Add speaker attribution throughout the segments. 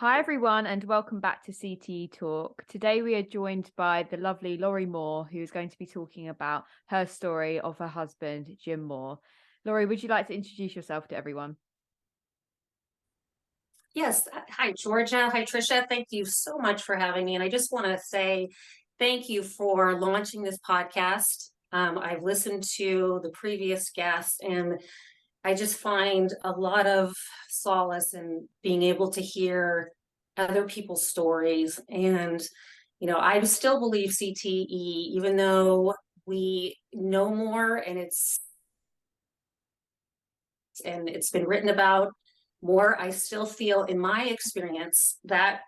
Speaker 1: Hi everyone and welcome back to CTE Talk. Today we are joined by the lovely Lori Mohr, who is going to be talking about her story of her husband, Jim Mohr. Lori, would you like to introduce yourself to everyone?
Speaker 2: Yes. Hi, Georgia. Hi, Tricia. Thank you so much for having me. And I just want to say thank you for launching this podcast. I've listened to the previous guests, and I just find a lot of solace in being able to hear other people's stories. And, I still believe CTE, even though we know more and it's been written about more, I still feel in my experience that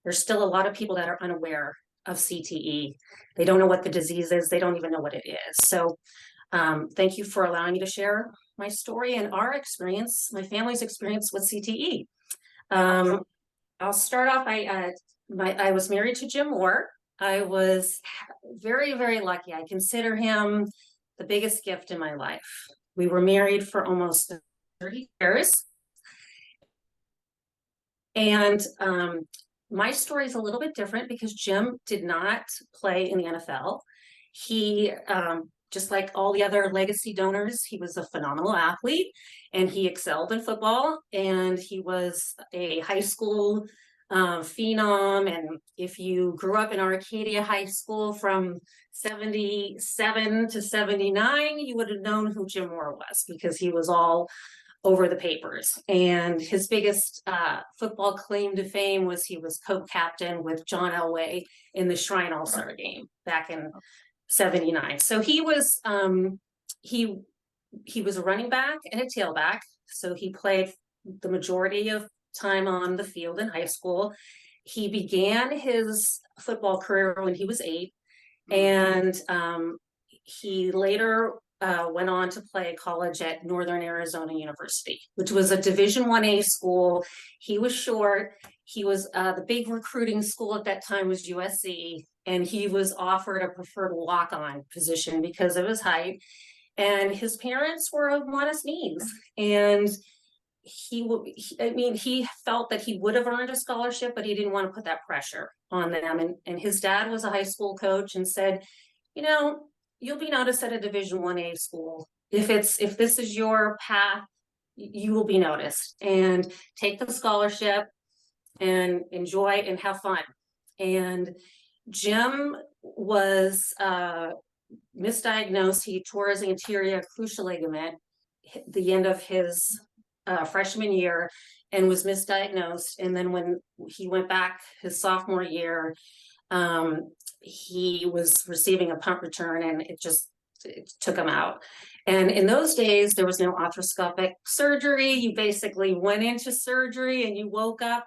Speaker 2: there's still a lot of people that are unaware of CTE. They don't know what the disease is. They don't even know what it is. So thank you for allowing me to share my story and our experience, my family's experience with CTE. I'll start off. I was married to Jim Mohr. I was very, very lucky. I consider him the biggest gift in my life. We were married for almost 30 years. And my story is a little bit different because Jim did not play in the NFL. He, just like all the other legacy donors, he was a phenomenal athlete and he excelled in football, and he was a high school phenom. And if you grew up in Arcadia High School from 77 to 79, you would have known who Jim Mohr was because he was all over the papers. And his biggest football claim to fame was he was co-captain with John Elway in the Shrine All-Star game back in 79. So he was he was a running back and a tailback. So he played the majority of time on the field in high school. He began his football career when he was 8, and he later went on to play college at Northern Arizona University, which was a Division I-A school. He was short. He was the big recruiting school at that time was USC, and he was offered a preferred walk-on position because of his height. And his parents were of modest means, and he felt that he would have earned a scholarship, but he didn't want to put that pressure on them. And his dad was a high school coach and said, you'll be noticed at a Division I-A school. If this is your path, you will be noticed, and take the scholarship and enjoy and have fun. And Jim was misdiagnosed. He tore his anterior cruciate ligament the end of his freshman year and was misdiagnosed. And then when he went back his sophomore year, he was receiving a punt return, and it took him out. And in those days, there was no arthroscopic surgery. You basically went into surgery and you woke up.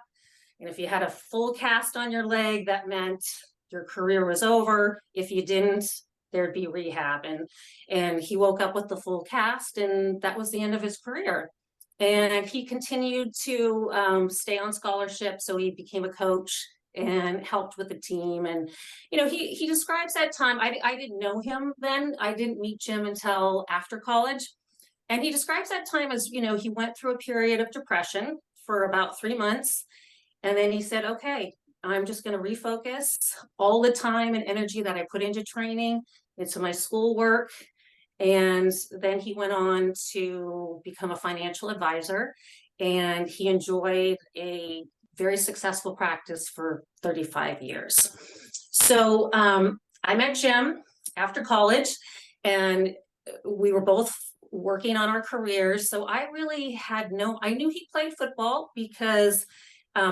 Speaker 2: And if you had a full cast on your leg, that meant your career was over. If you didn't, there'd be rehab. And he woke up with the full cast, and that was the end of his career. And he continued to stay on scholarship. So he became a coach and helped with the team. And, he describes that time. I didn't know him then. I didn't meet Jim until after college. And he describes that time as, he went through a period of depression for about 3 months. And then he said, okay, I'm just going to refocus all the time and energy that I put into training, into my schoolwork. And then he went on to become a financial advisor, and he enjoyed a very successful practice for 35 years. So I met Jim after college, and we were both working on our careers. So I really I knew he played football because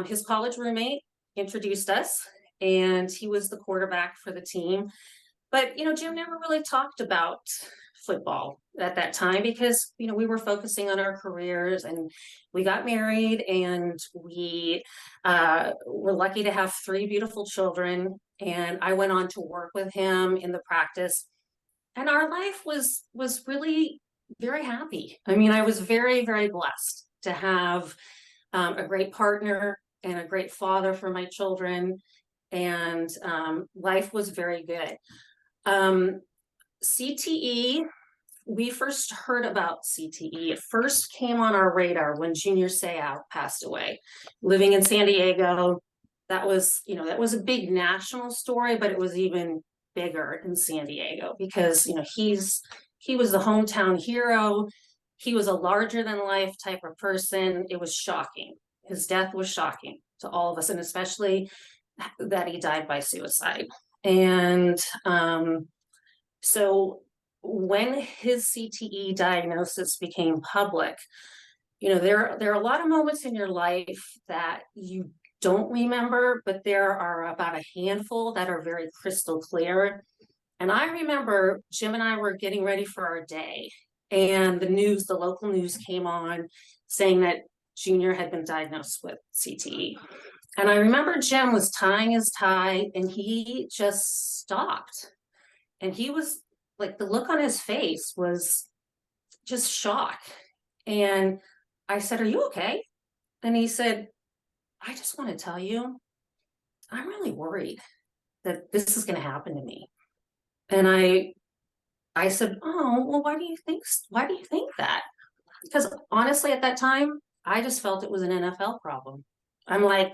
Speaker 2: his college roommate introduced us, and he was the quarterback for the team. But, Jim never really talked about football at that time because, we were focusing on our careers, and we got married, and we were lucky to have 3 beautiful children. And I went on to work with him in the practice, and our life was really very happy. I mean, I was very, very blessed to have a great partner and a great father for my children, and life was very good. CTE we first heard about CTE, it first came on our radar when Junior Seau passed away. Living in San Diego, that was a big national story, but it was even bigger in San Diego because, he was the hometown hero. He was a larger than life type of person. It was shocking. His death was shocking to all of us, and especially that he died by suicide. And so when his CTE diagnosis became public, there are a lot of moments in your life that you don't remember, but there are about a handful that are very crystal clear. And I remember Jim and I were getting ready for our day, and the local news came on saying that Junior had been diagnosed with CTE. And I remember Jim was tying his tie and he just stopped. And he was like, the look on his face was just shock. And I said, "Are you okay?" And he said, "I just want to tell you, I'm really worried that this is going to happen to me." And I said, "Oh, well, why do you think that?" Because honestly, at that time, I just felt it was an NFL problem. I'm like,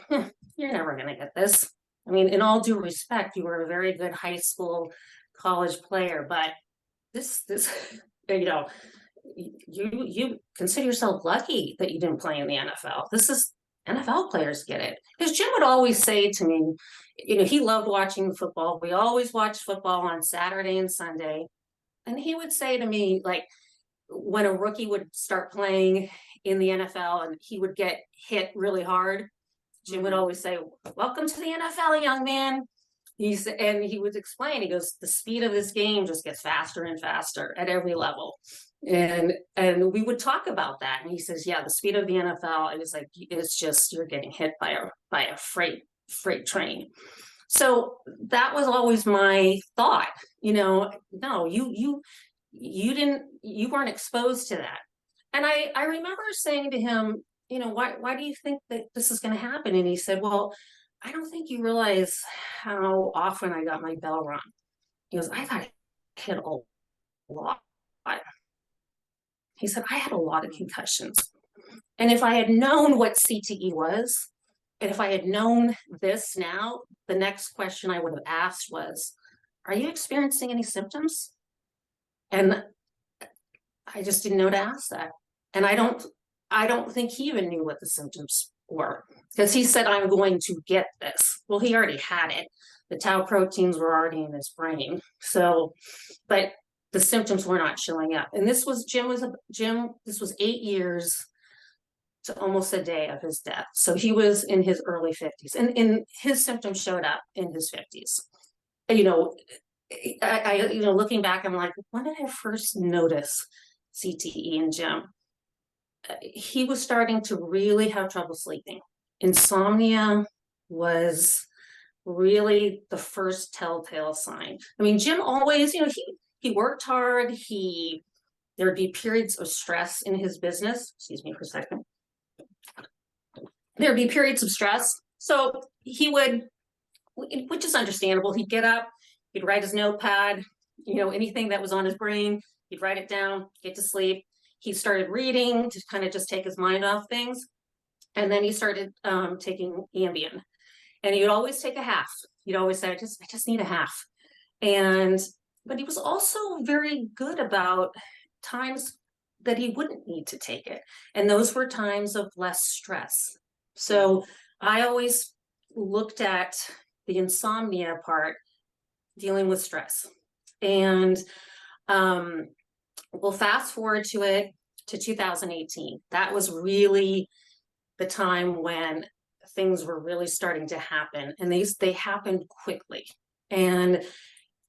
Speaker 2: "You're never going to get this." I mean, in all due respect, you were a very good high school, college player, but this, you consider yourself lucky that you didn't play in the NFL. This is NFL players get it. Because Jim would always say to me, he loved watching football. We always watched football on Saturday and Sunday. And he would say to me, like, when a rookie would start playing in the NFL and he would get hit really hard, Jim would always say, "Welcome to the NFL, young man." And he would explain, he goes, the speed of this game just gets faster and faster at every level. And we would talk about that. And he says, "Yeah, the speed of the NFL, it was like, it's just, you're getting hit by a freight train." So that was always my thought, no, you weren't exposed to that. And I remember saying to him, why do you think that this is going to happen? And he said, "Well, I don't think you realize how often I got my bell rung." He goes, "I got hit a lot." He said, "I had a lot of concussions. And if I had known what CTE was, and if I had known this now, the next question I would have asked was, are you experiencing any symptoms?" And I just didn't know to ask that. And I don't think he even knew what the symptoms were, because he said, "I'm going to get this." Well, he already had it. The tau proteins were already in his brain. So, but the symptoms were not showing up. And this was 8 years to almost a day of his death. So he was in his early 50s, and his symptoms showed up in his 50s. Looking back, I'm like, when did I first notice CTE in Jim? He was starting to really have trouble sleeping. Insomnia was really the first telltale sign. I mean, Jim always, he worked hard. There'd be periods of stress in his business. Excuse me for a second. There'd be periods of stress. So he would, which is understandable, he'd get up, he'd write his notepad, anything that was on his brain, he'd write it down, get to sleep. He started reading to kind of just take his mind off things. And then he started taking Ambien. And he would always take a half. He'd always say, I just need a half. But he was also very good about times that he wouldn't need to take it. And those were times of less stress. So I always looked at the insomnia part dealing with stress. And we'll fast forward to 2018. That was really the time when things were really starting to happen, and they happened quickly. And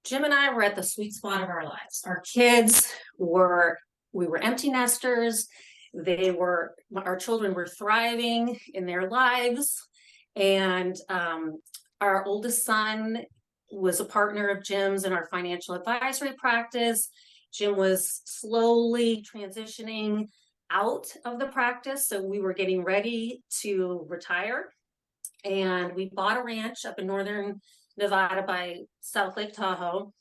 Speaker 2: Jim and I were at the sweet spot of our lives. Our kids we were empty nesters. Our children were thriving in their lives. And our oldest son was a partner of Jim's in our financial advisory practice. Jim was slowly transitioning out of the practice. So we were getting ready to retire. And we bought a ranch up in northern Nevada by South Lake Tahoe.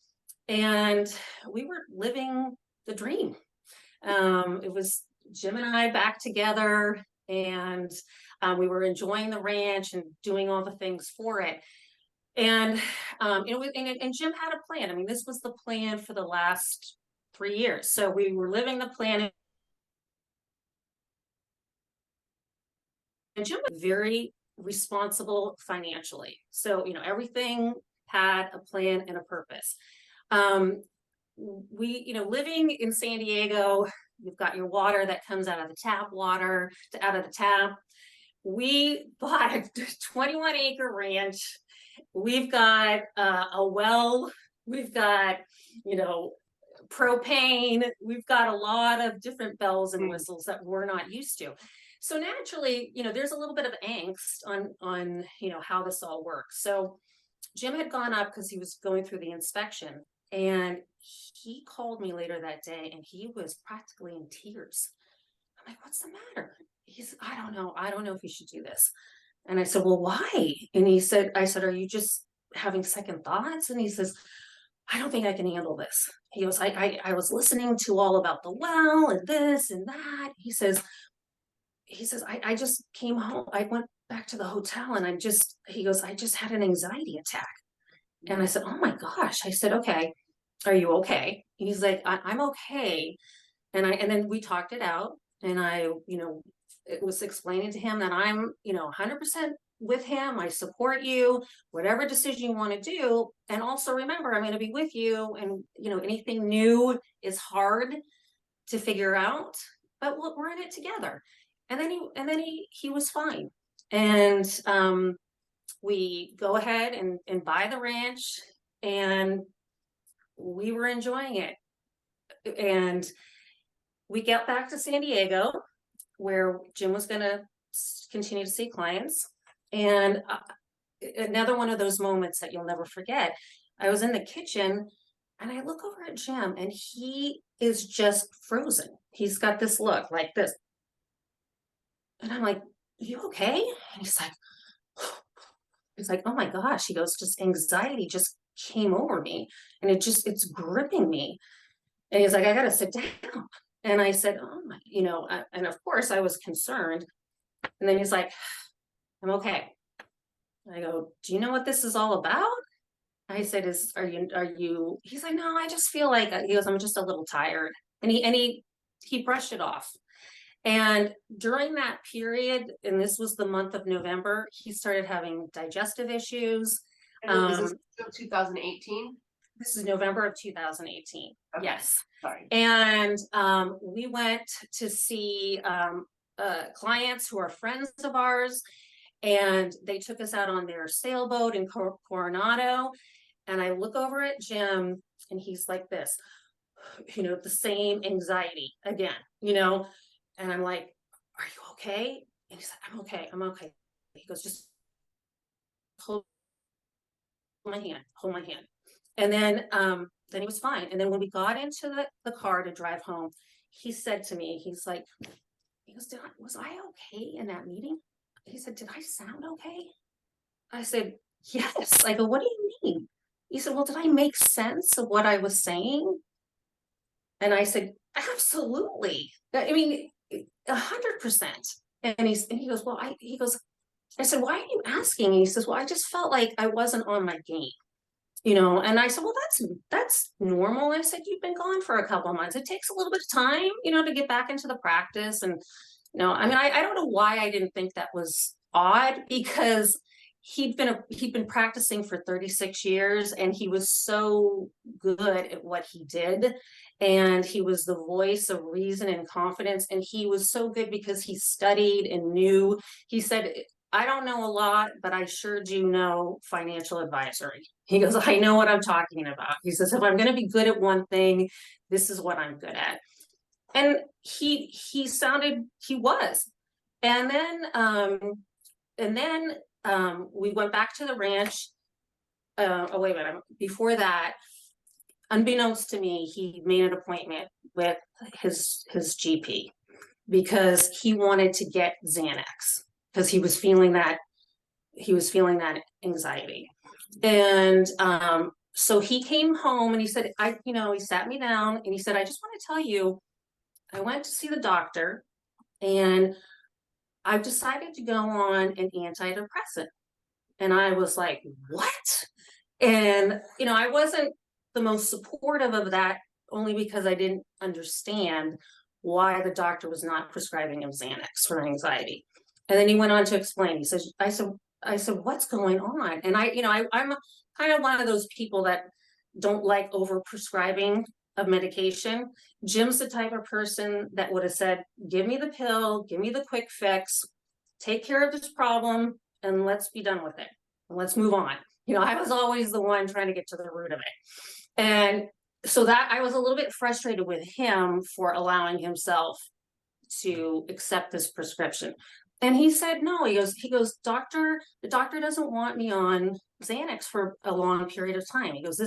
Speaker 2: And we were living the dream. It was Jim and I back together, and we were enjoying the ranch and doing all the things for it. And and Jim had a plan. I mean, this was the plan for the last 3 years. So we were living the plan. And Jim was very responsible financially. So, everything had a plan and a purpose. Living in San Diego, you've got your water that comes out of the tap out of the tap. We bought a 21-acre ranch. We've got a well. We've got, propane. We've got a lot of different bells and whistles that we're not used to. So naturally, there's a little bit of angst on how this all works. So Jim had gone up because he was going through the inspection, and he called me later that day, and he was practically in tears. I'm like, what's the matter? I don't know if you should do this. And I said, well, why? And I said, are you just having second thoughts? And he says, I don't think I can handle this. He goes, I was listening to all about the well and this and that. He says, I just came home. I went back to the hotel, and I just had an anxiety attack. And I said, oh my gosh. I said, okay, are you okay? He's like, I'm okay. And then we talked it out, and it was explaining to him that I'm, 100% with him. I support you, whatever decision you want to do. And also remember, I'm going to be with you. And, anything new is hard to figure out, but we're in it together. And then he was fine. And we go ahead and buy the ranch, and we were enjoying it. And we get back to San Diego, where Jim was going to continue to see clients. And another one of those moments that you'll never forget, I was in the kitchen, and I look over at Jim, and he is just frozen. He's got this look like this. And I'm like, you okay? And he's like, oh my gosh. He goes, just anxiety just came over me, and it's gripping me. And he's like, I got to sit down. And I said, oh my, and of course I was concerned. And then he's like, I'm okay. I go, do you know what this is all about? I said, are you, he's like, no, I just feel like, he goes, I'm just a little tired. And he brushed it off. And during that period, and this was the month of November, he started having digestive issues.
Speaker 3: Is this 2018?
Speaker 2: This is November of 2018.
Speaker 3: Okay.
Speaker 2: Yes.
Speaker 3: Sorry.
Speaker 2: And we went to see clients who are friends of ours, and they took us out on their sailboat in Coronado. And I look over at Jim, and he's like this, the same anxiety again, and I'm like, are you okay? And he's like, I'm okay. He goes, just hold my hand. And then he was fine. And then when we got into the car to drive home, he said to me, he goes, was I okay in that meeting? He said, did I sound okay? I said, yes. I go, what do you mean? He said, well, did I make sense of what I was saying? And I said, absolutely. I mean, 100%. And he goes, well, I said, why are you asking? And he says, well, I just felt like I wasn't on my game, and I said, well, that's normal. I said, you've been gone for a couple of months. It takes a little bit of time, to get back into the practice. And, I mean, I don't know why I didn't think that was odd, because he'd been practicing for 36 years, and he was so good at what he did. And he was the voice of reason and confidence. And he was so good because he studied and knew. He said, I don't know a lot, but I sure do know financial advisory. He goes, I know what I'm talking about. He says, if I'm going to be good at one thing, this is what I'm good at. And he was. And then we went back to the ranch. Oh, wait a minute. Before that, unbeknownst to me, he made an appointment with his GP, because he wanted to get Xanax, because he was feeling that anxiety. And so he came home and he said, he sat me down and he said, I just want to tell you, I went to see the doctor and I've decided to go on an antidepressant. And I was like, what? And, I wasn't the most supportive of that, only because I didn't understand why the doctor was not prescribing him Xanax for anxiety. And then he went on to explain. He says, I said, what's going on? And I'm kind of one of those people that don't like over prescribing of medication. Jim's the type of person that would have said, give me the pill, give me the quick fix, take care of this problem, and let's be done with it. And let's move on. I was always the one trying to get to the root of it. And so that I was a little bit frustrated with him for allowing himself to accept this prescription. And he said, no, he goes, doctor, the doctor doesn't want me on Xanax for a long period of time. He goes,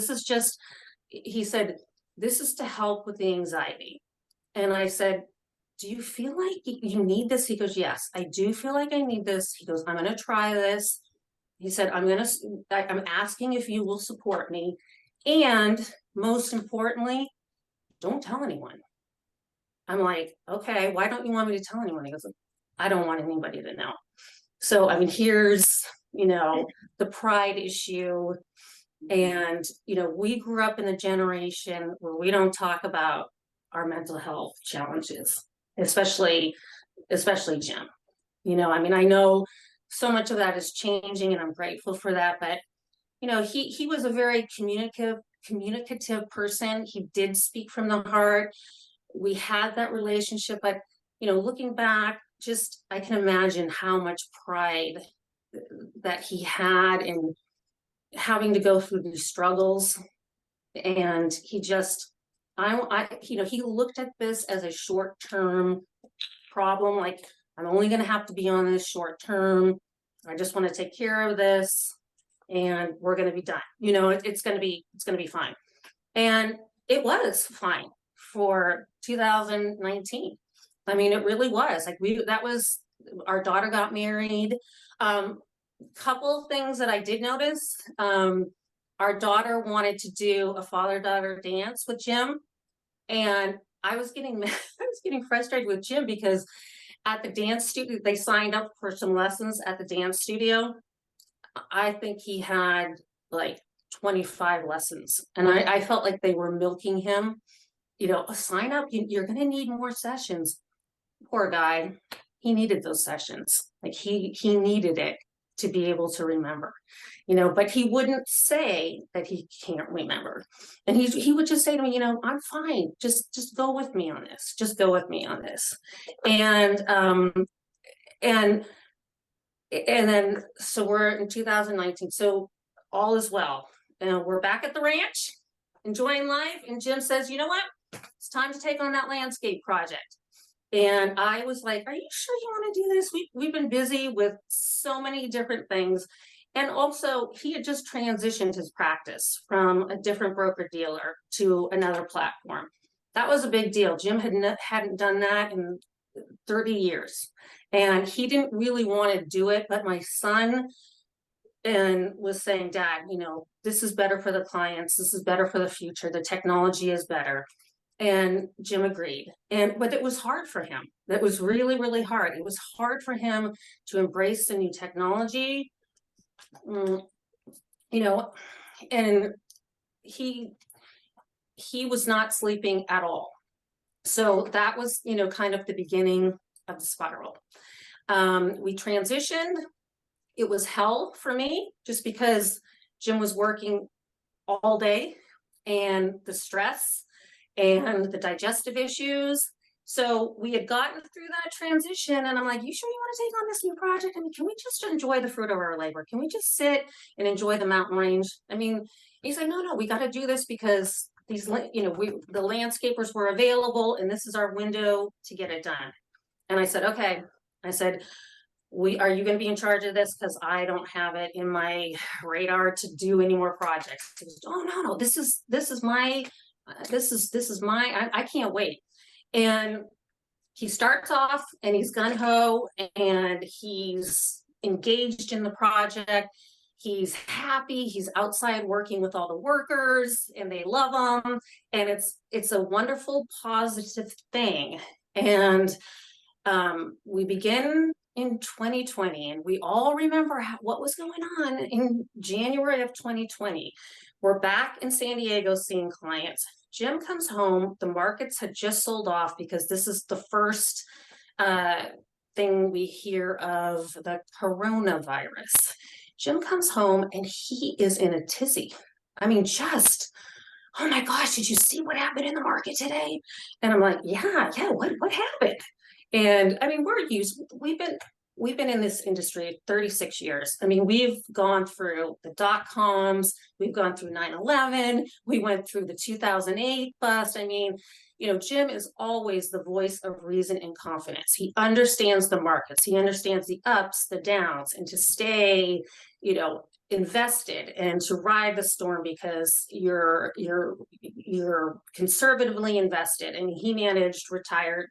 Speaker 2: he said, this is to help with the anxiety. And I said, do you feel like you need this? He goes, yes, I do feel like I need this. He goes, I'm going to try this. He said, I'm asking if you will support me. And most importantly, don't tell anyone. I'm like, okay, why don't you want me to tell anyone? He goes, I don't want anybody to know. So, here's, the pride issue. And, we grew up in a generation where we don't talk about our mental health challenges, especially Jim. I know so much of that is changing and I'm grateful for that, but he was a very communicative person. He did speak from the heart. We had that relationship, but looking back, just I can imagine how much pride that he had in having to go through these struggles. And he just he looked at this as a short-term problem, like I'm only going to have to be on this short term. I just want to take care of this and we're going to be done. It's going to be fine. And it was fine for 2019. It really was like our daughter got married. Couple of things that I did notice. Our daughter wanted to do a father-daughter dance with Jim. And I was getting frustrated with Jim because at the dance studio, they signed up for some lessons at the dance studio. I think he had like 25 lessons. And I felt like they were milking him. Sign up, you're going to need more sessions. Poor guy. He needed those sessions. Like he needed it to be able to remember, but he wouldn't say that he can't remember. And he would just say to me, I'm fine. Just go with me on this. Just go with me on this. And then, so we're in 2019. So all is well. And we're back at the ranch, enjoying life. And Jim says, you know what? It's time to take on that landscape project. And I was like, are you sure you want to do this? We've been busy with so many different things. And also he had just transitioned his practice from a different broker dealer to another platform. That was a big deal. Jim hadn't done that in 30 years. And he didn't really want to do it. But my son was saying, Dad, this is better for the clients. This is better for the future. The technology is better. And Jim agreed. But it was hard for him. That was really, really hard. It was hard for him to embrace the new technology, and he was not sleeping at all. So that was, kind of the beginning of the spiral. We transitioned. It was hell for me just because Jim was working all day and the stress and the digestive issues. So we had gotten through that transition and I'm like, you sure you want to take on this new project? Can we just enjoy the fruit of our labor? Can we just sit and enjoy the mountain range? He's like, no, we got to do this because these, the landscapers were available and this is our window to get it done. And I said, okay. I said, are you going to be in charge of this? Because I don't have it in my radar to do any more projects. He goes, oh no, this is my, I can't wait. And he starts off and he's gung-ho and he's engaged in the project. He's happy. He's outside working with all the workers and they love him. And it's a wonderful, positive thing. And we begin in 2020, and we all remember what was going on in January of 2020. We're back in San Diego seeing clients. Jim comes home. The markets had just sold off because this is the first thing we hear of the coronavirus. Jim comes home and he is in a tizzy. I mean, just, oh my gosh, did you see what happened in the market today? And I'm like, yeah, what happened? And I mean, we've been in this industry 36 years. I mean, we've gone through the dot-coms, we've gone through 9/11, we went through the 2008 bust. I mean, Jim is always the voice of reason and confidence. He understands the markets, he understands the ups, the downs, and to stay, invested and to ride the storm because you're conservatively invested. And he managed retired.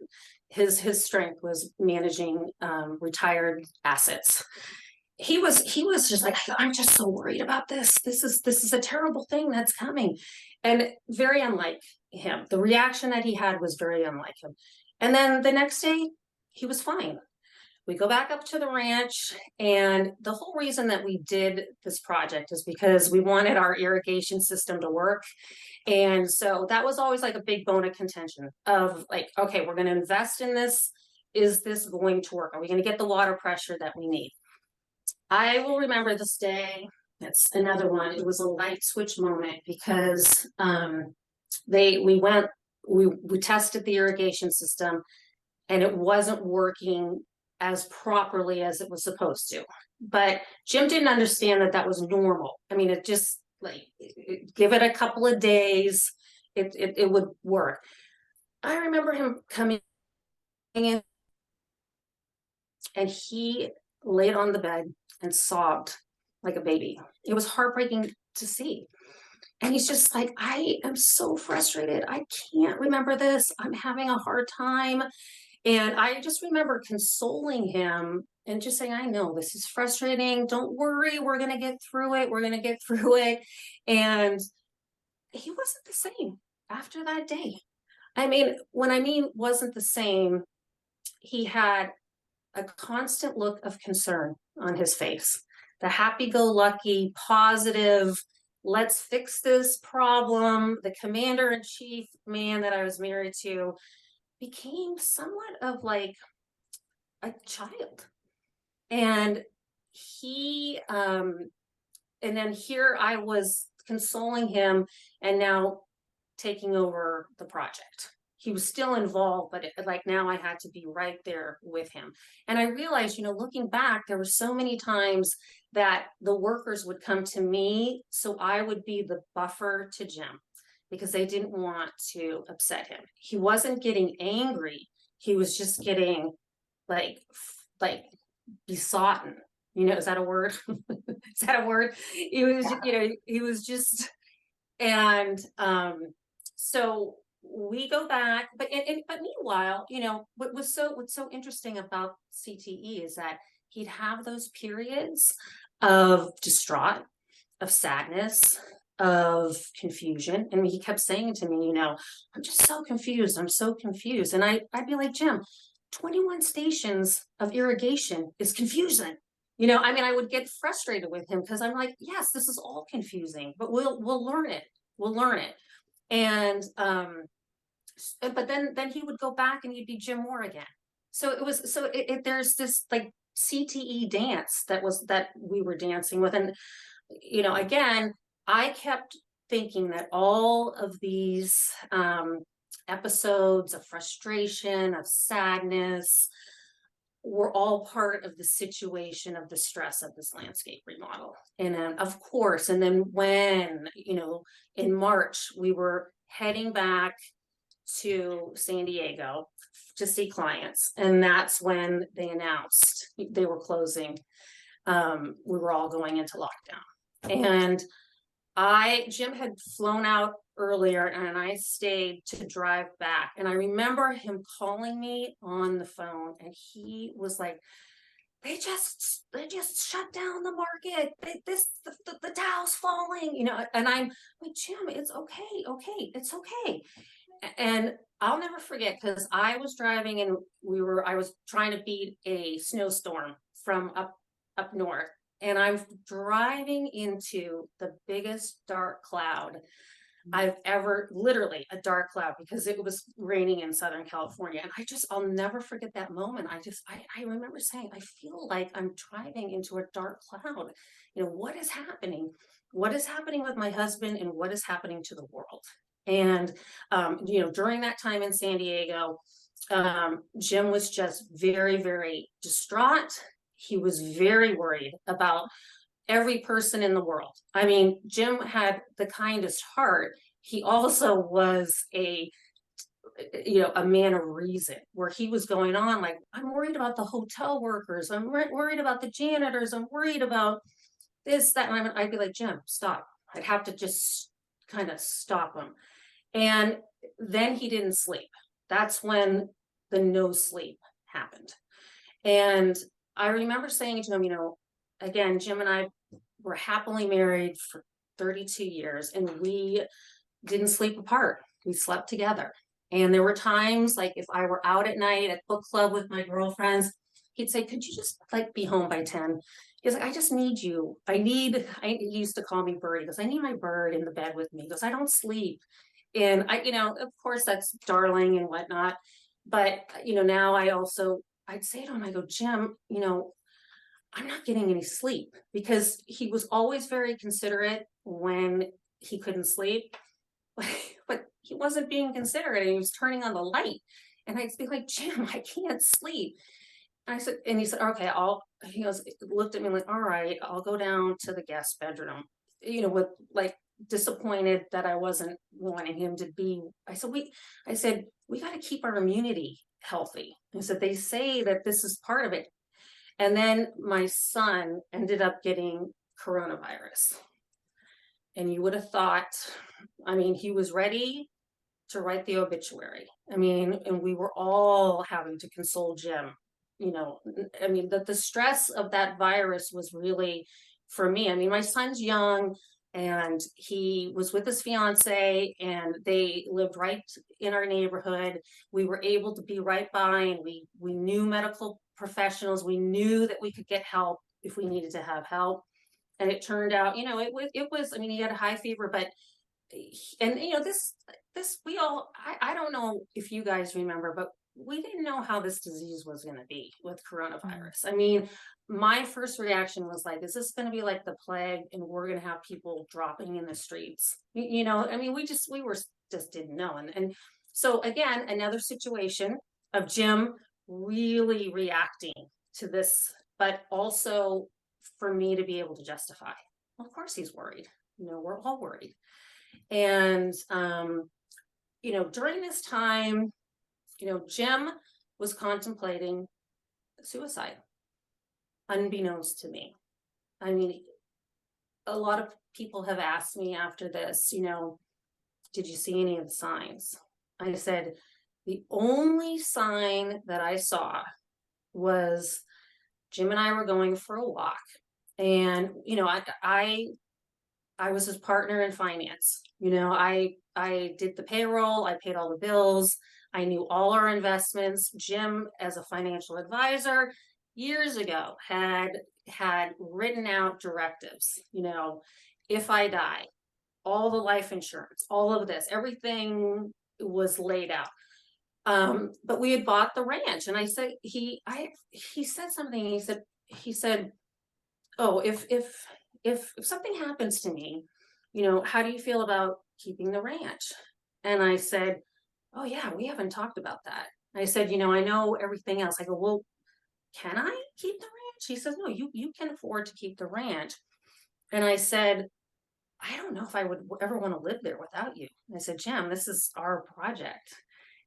Speaker 2: His strength was managing retired assets. He was just like, I'm just so worried about this. This is a terrible thing that's coming, and very unlike him. The reaction that he had was very unlike him. And then the next day, he was fine. We go back up to the ranch, and the whole reason that we did this project is because we wanted our irrigation system to work. And so that was always like a big bone of contention of like, okay, we're going to invest in this. Is this going to work? Are we going to get the water pressure that we need? I will remember this day. That's another one. It was a light switch moment because we tested the irrigation system and it wasn't working as properly as it was supposed to. But Jim didn't understand that was normal. I mean, it just give it a couple of days, it would work. I remember him coming in and he laid on the bed and sobbed like a baby. It was heartbreaking to see. And he's just like, I am so frustrated. I can't remember this. I'm having a hard time. And I just remember consoling him and just saying, I know this is frustrating. Don't worry. We're going to get through it. We're going to get through it. And he wasn't the same after that day. I mean, when I mean wasn't the same, he had a constant look of concern on his face. The happy-go-lucky, positive, let's fix this problem. The commander-in-chief man that I was married to became somewhat of like a child. And he, and then here I was consoling him and now taking over the project. He was still involved, but like now I had to be right there with him. And I realized, looking back, there were so many times that the workers would come to me, so I would be the buffer to Jim because they didn't want to upset him. He wasn't getting angry. He was just getting like besotted. Is that a word? Is that a word? He was, he was just, and so we go back, but meanwhile, what's so interesting about CTE is that he'd have those periods of distraught, of sadness, of confusion. And he kept saying to me, I'm just so confused. I'm so confused. And I'd be like, Jim, 21 stations of irrigation is confusing. I would get frustrated with him because I'm like, yes, this is all confusing, but we'll learn it. We'll learn it. And but then he would go back and he'd be Jim Mohr again. So there's this like CTE dance that we were dancing with. And again, I kept thinking that all of these episodes of frustration, of sadness, were all part of the situation of the stress of this landscape remodel. And of course, and then when, in March, we were heading back to San Diego to see clients. And that's when they announced they were closing. We were all going into lockdown. And Jim had flown out earlier and I stayed to drive back. And I remember him calling me on the phone and he was like, they just shut down the market. The Dow's falling, you know, and I'm like, Jim, it's okay, it's okay. And I'll never forget, because I was driving and I was trying to beat a snowstorm from up north, and I'm driving into the biggest dark cloud I've ever, literally a dark cloud, because it was raining in Southern California. And I'll never forget that moment. I remember saying, I feel like I'm driving into a dark cloud. You know, what is happening? What is happening with my husband, and what is happening to the world? And, you know, during that time in San Diego, Jim was just very, very distraught. He was very worried about every person in the world. I mean, Jim had the kindest heart. He also was a man of reason, where he was going on like, I'm worried about the hotel workers. I'm worried about the janitors. I'm worried about this, that. And I'd be like, Jim, stop. I'd have to just kind of stop him. And then he didn't sleep. That's when the no sleep happened. And I remember saying to him, you know, again, Jim and I were happily married for 32 years, and we didn't sleep apart. We slept together. And there were times, like if I were out at night at book club with my girlfriends, he'd say, could you just like be home by 10? He's like, I just need you. He used to call me Bird. He goes, I need my bird in the bed with me. He goes, I don't sleep. And you know, of course that's darling and whatnot. But, you know, now I'd say to him, I go, Jim, you know, I'm not getting any sleep, because he was always very considerate when he couldn't sleep, but he wasn't being considerate, and he was turning on the light. And I'd be like, Jim, I can't sleep. And he said, okay, looked at me like, all right, I'll go down to the guest bedroom, you know, with like disappointed that I wasn't wanting him to be. I said, we got to keep our immunity healthy. I said, they say that this is part of it. And then my son ended up getting coronavirus. And you would have thought, I mean, he was ready to write the obituary. I mean, and we were all having to console Jim. You know, I mean, the stress of that virus was really, for me, I mean, my son's young, and he was with his fiance, and they lived right in our neighborhood. We were able to be right by, and we knew medical professionals. We knew that we could get help if we needed to have help. And it turned out, you know, it was, I mean, he had a high fever, but, and you know, I don't know if you guys remember, but we didn't know how this disease was going to be with coronavirus. I mean, my first reaction was like, is this going to be like the plague, and we're going to have people dropping in the streets? You know, I mean, we just didn't know. And so again, another situation of Jim really reacting to this, but also for me to be able to justify, well, of course he's worried. You know, we're all worried. And, you know, during this time, you know, Jim was contemplating suicide, unbeknownst to me. I mean, a lot of people have asked me after this, you know, did you see any of the signs? I said, the only sign that I saw was Jim and I were going for a walk. And, you know, I was his partner in finance. You know, I did the payroll, I paid all the bills, I knew all our investments. Jim, as a financial advisor, years ago had written out directives, you know, if I die, all the life insurance, all of this, everything was laid out. But we had bought the ranch, and I said, he said something, he said, oh, if something happens to me, you know, how do you feel about keeping the ranch? And I said, oh yeah, we haven't talked about that. I said, you know, I know everything else. I go, well, can I keep the ranch? He says, no, you can afford to keep the ranch. And I said, I don't know if I would ever want to live there without you. And I said, Jim, this is our project.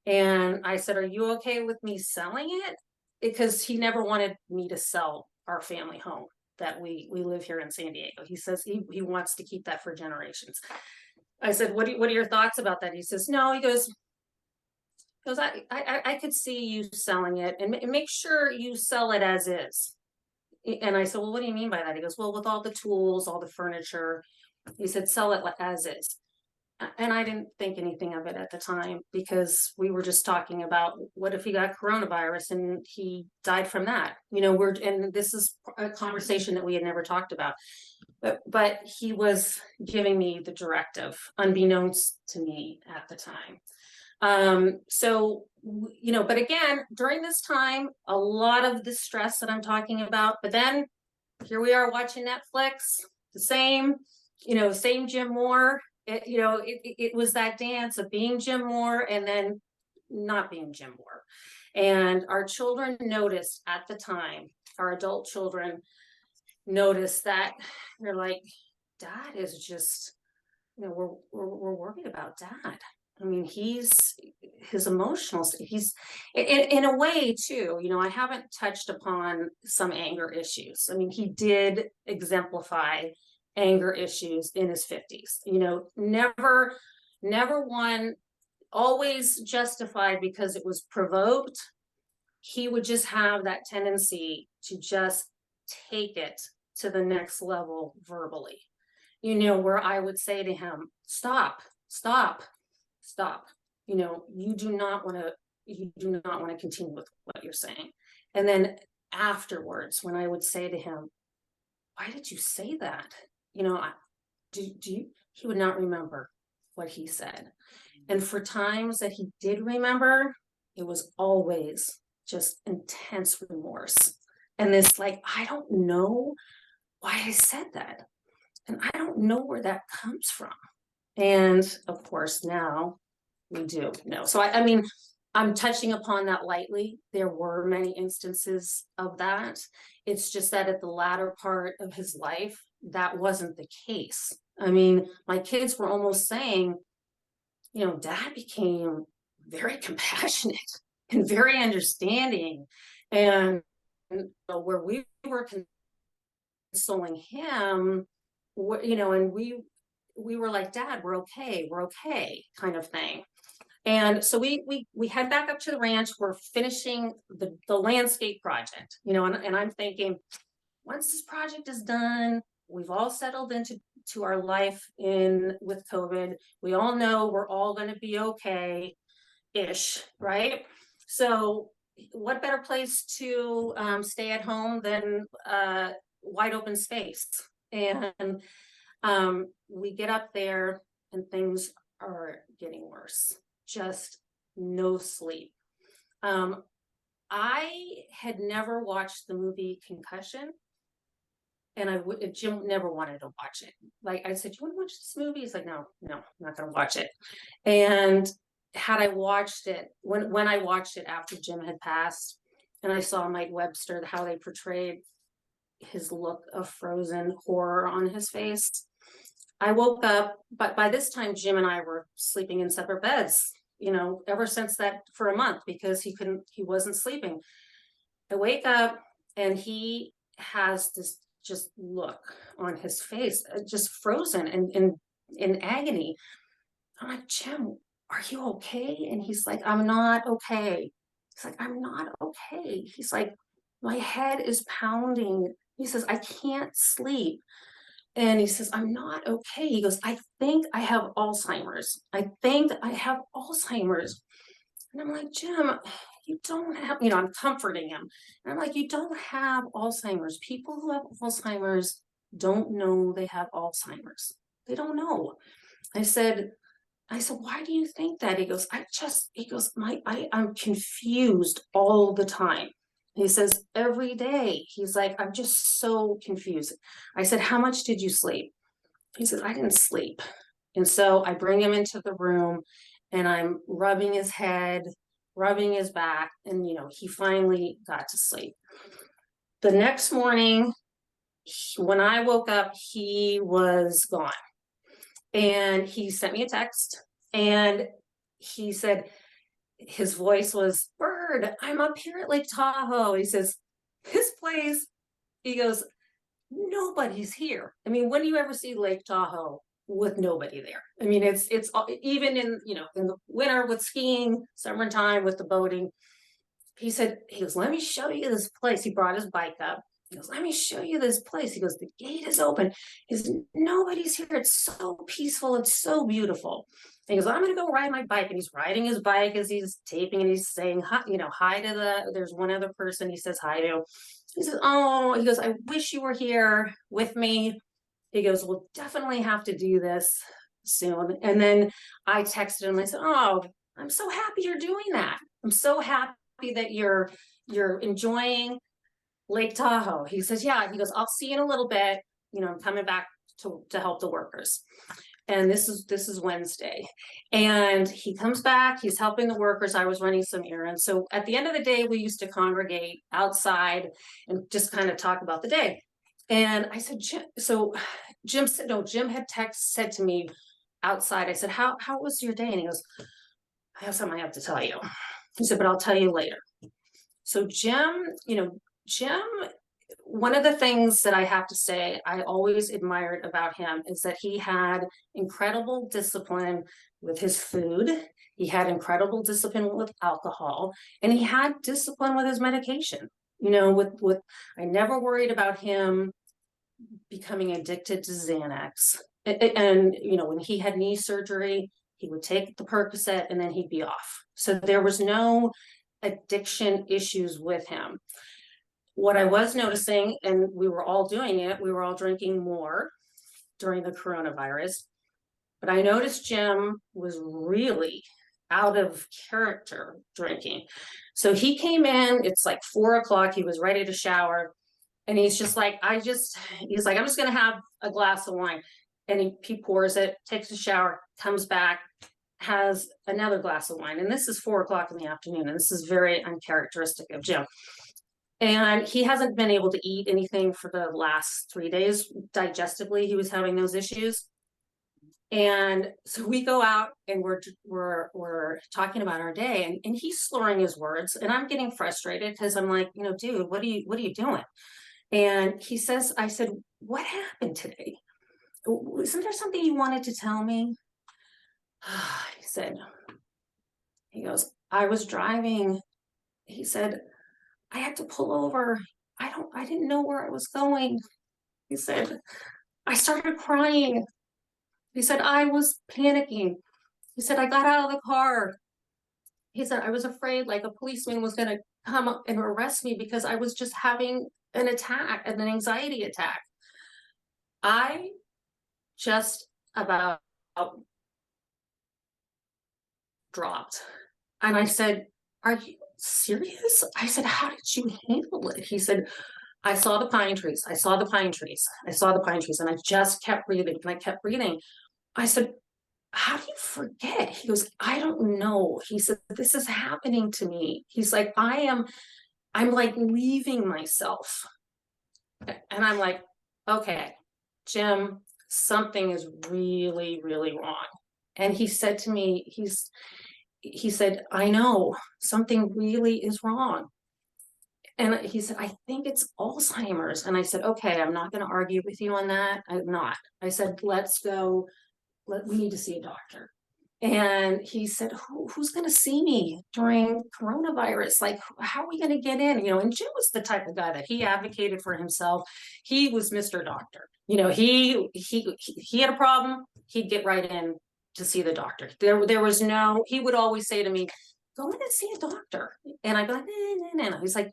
Speaker 2: And I said, are you okay with me selling it? Because he never wanted me to sell our family home that we live here in San Diego. He says he wants to keep that for generations. I said, what are your thoughts about that? He says, no, he goes, I could see you selling it, and make sure you sell it as is. and I said, well, what do you mean by that? He goes, well, with all the tools, all the furniture, he said, sell it as is. And I didn't think anything of it at the time, because we were just talking about what if he got coronavirus and he died from that, and this is a conversation that we had never talked about, but he was giving me the directive unbeknownst to me at the time. But again, during this time, a lot of the stress that I'm talking about, but then here we are watching Netflix, the same Jim Mohr. It was that dance of being Jim Mohr and then not being Jim Mohr. And our children noticed at the time, our adult children noticed that. They're like, Dad is just, we're worried about Dad. I mean, his emotional state, he's in a way too, I haven't touched upon some anger issues. I mean, he did exemplify anger issues in his 50s, never one, always justified because it was provoked. He would just have that tendency to just take it to the next level verbally, where I would say to him, stop. You do not want to continue with what you're saying. And then afterwards, when I would say to him, why did you say that? He would not remember what he said. And for times that he did remember, it was always just intense remorse. And this, I don't know why I said that. And I don't know where that comes from. And of course, now we do know. So I mean, I'm touching upon that lightly. There were many instances of that. It's just that at the latter part of his life, that wasn't the case. I mean, my kids were almost saying, Dad became very compassionate and very understanding. And where we were consoling him, and we were like, Dad, we're okay, kind of thing. And so we head back up to the ranch. We're finishing the landscape project, and I'm thinking, once this project is done, we've all settled into our life with COVID. We all know we're all going to be okay-ish, right? So what better place to stay at home than wide open space? And we get up there and things are getting worse. Just no sleep. I had never watched the movie Concussion, and Jim never wanted to watch it. I said, "You want to watch this movie?" He's like, "No, I'm not going to watch it." And had I watched it, when I watched it after Jim had passed, and I saw Mike Webster, how they portrayed his look of frozen horror on his face, I woke up, but by this time, Jim and I were sleeping in separate beds, ever since that, for a month, because he wasn't sleeping. I wake up and he has this just look on his face, just frozen and in agony. I'm like, Jim, are you okay? And he's like, I'm not okay. He's like, I'm not okay. He's like, my head is pounding. He says, I can't sleep. And he says, I'm not okay. He goes, I think I have Alzheimer's. I think I have Alzheimer's. And I'm like, Jim, you don't have, I'm comforting him. And I'm like, you don't have Alzheimer's. People who have Alzheimer's don't know they have Alzheimer's. They don't know. I said, why do you think that? He goes, I'm confused all the time. He says, every day. He's like, I'm just so confused. I said, how much did you sleep? He says, I didn't sleep. And so I bring him into the room and I'm rubbing his head, rubbing his back, and he finally got to sleep. The next morning, when I woke up, he was gone. And he sent me a text and he said, his voice was, Bird, I'm up here at Lake Tahoe. He says, this place, he goes, nobody's here. I mean, when do you ever see Lake Tahoe with nobody there? I mean, it's even in the winter with skiing, summertime with the boating. He goes, let me show you this place. He brought his bike up He goes, let me show you this place. He goes, the gate is open. He goes, nobody's here. It's so peaceful. It's so beautiful. And he goes, I'm going to go ride my bike. And he's riding his bike as he's taping, and he's saying, hi, hi to there's one other person he says hi to. He says, oh, he goes, I wish you were here with me. He goes, we'll definitely have to do this soon. And then I texted him. I said, oh, I'm so happy you're doing that. I'm so happy that you're enjoying Lake Tahoe. He says, yeah. He goes, I'll see you in a little bit. I'm coming back to help the workers. And this is Wednesday. And he comes back, he's helping the workers. I was running some errands. So at the end of the day, we used to congregate outside and just kind of talk about the day. And I said, Jim said, no, Jim had said to me outside, I said, how was your day? And he goes, I have something I have to tell you. He said, but I'll tell you later. So Jim, one of the things that I have to say I always admired about him is that he had incredible discipline with his food. He had incredible discipline with alcohol, and he had discipline with his medication. I never worried about him becoming addicted to Xanax. And when he had knee surgery, he would take the Percocet and then he'd be off. So there was no addiction issues with him. What I was noticing, and we were all doing it, we were all drinking more during the coronavirus, but I noticed Jim was really out of character drinking. So he came in, it's like 4:00, he was ready to shower, and he's just like, I'm just gonna have a glass of wine. And he pours it, takes a shower, comes back, has another glass of wine. And this is 4:00 in the afternoon, and this is very uncharacteristic of Jim. And he hasn't been able to eat anything for the last 3 days. Digestively, he was having those issues. And so we go out and we're talking about our day, and he's slurring his words, and I'm getting frustrated because I'm like, dude, what are you doing? And he says, I said, what happened today? Isn't there something you wanted to tell me? He goes, I was driving. He said, I had to pull over. I didn't know where I was going. He said, I started crying. He said, I was panicking. He said, I got out of the car. He said, I was afraid like a policeman was going to come up and arrest me because I was just having an anxiety attack. I just about dropped. And I said, are you serious? I said, how did you handle it? He said, I saw the pine trees. I saw the pine trees. I saw the pine trees. And I just kept breathing. And I kept breathing. I said, how do you forget? He goes, I don't know. He said, this is happening to me. He's like, I'm like leaving myself. And I'm like, okay, Jim, something is really, really wrong. And he said to me, he said, I know something really is wrong. And he said, I think it's Alzheimer's. And I said, okay, I'm not going to argue with you on that. I'm not. I said, let's go. We need to see a doctor. And he said, who's going to see me during coronavirus? Like, how are we going to get in? And Jim was the type of guy that he advocated for himself. He was Mr. Doctor. He had a problem. He'd get right in to see the doctor. There was no, he would always say to me, go in and see a doctor. And I'd be like, no. He's like,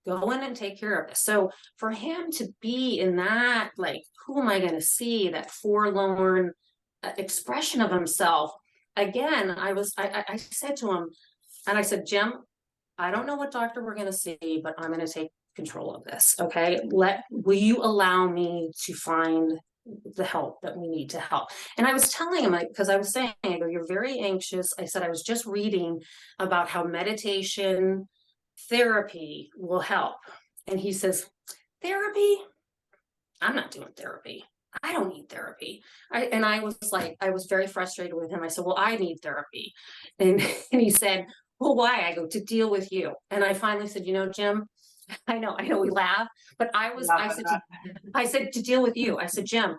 Speaker 2: go in and take care of this. So for him to be in that, like, who am I going to see? That forlorn expression of himself. Again, I said to him, and I said, Jim, I don't know what doctor we're going to see, but I'm going to take control of this. Okay. Will you allow me to find the help that we need to help? And I was telling him, because I was saying, you're very anxious. I said, I was just reading about how meditation therapy will help. And he says, therapy? I'm not doing therapy. I don't need therapy. I was very frustrated with him. I said, well, I need therapy. And he said, well, why? I go, to deal with you. And I finally said, Jim, I know we laugh, but I said, to deal with you. I said, Jim,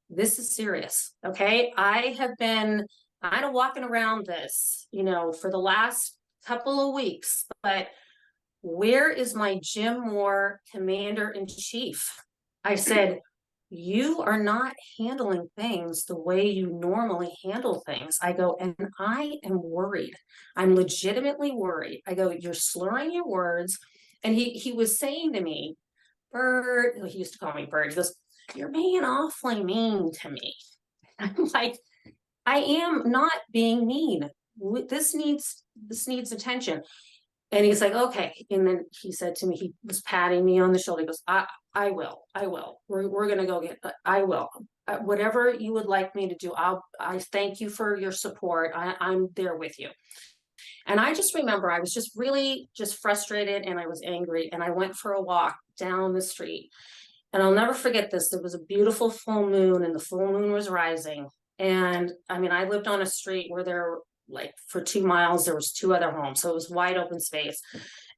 Speaker 2: this is serious. Okay. I have been kind of walking around this, for the last couple of weeks, but where is my Jim Mohr commander-in-chief? I said, you are not handling things the way you normally handle things. I go, and I am worried. I'm legitimately worried. I go, you're slurring your words. And he was saying to me, Bird, he used to call me Bird. He goes, you're being awfully mean to me. I'm like, I am not being mean. This needs attention. And he's like, okay. And then he said to me, he was patting me on the shoulder. He goes, I will. We're going to go get, I will. Whatever you would like me to do, I thank you for your support. I'm there with you. And I just remember I was just really just frustrated and I was angry. And I went for a walk down the street. And I'll never forget this. There was a beautiful full moon and the full moon was rising. And I mean, I lived on a street where there, like for 2 miles, there was 2 other homes. So it was wide open space.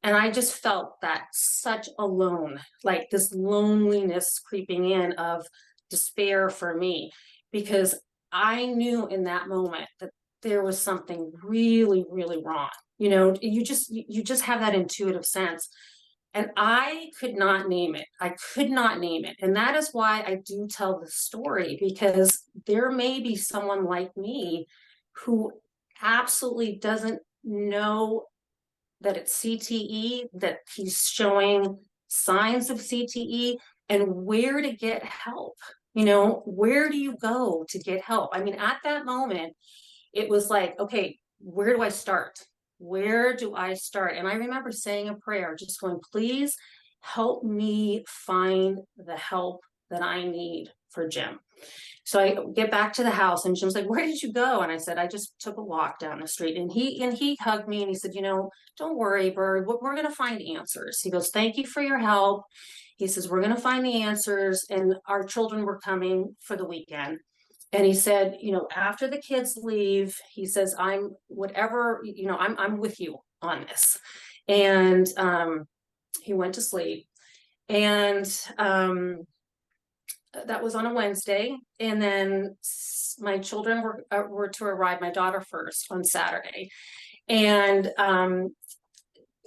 Speaker 2: And I just felt that such alone, like this loneliness creeping in of despair for me, because I knew in that moment that there was something really, really wrong. You know, you just have that intuitive sense. And I could not name it. I could not name it. And that is why I do tell the story, because there may be someone like me who absolutely doesn't know that it's CTE, that he's showing signs of CTE, and where to get help. You know, where do you go to get help? I mean, at that moment, it was like, okay, where do I start? Where do I start? And I remember saying a prayer, just going, please help me find the help that I need for Jim. So I get back to the house and Jim's like, where did you go? And I said, I just took a walk down the street. And he hugged me and he said, you know, don't worry, Bird, we're going to find answers. He goes, thank you for your help. He says, we're going to find the answers. And our children were coming for the weekend. And he said, you know, after the kids leave, he says, I'm whatever, you know, I'm with you on this. And he went to sleep. And that was on a Wednesday. And then my children were to arrive, my daughter first on Saturday. And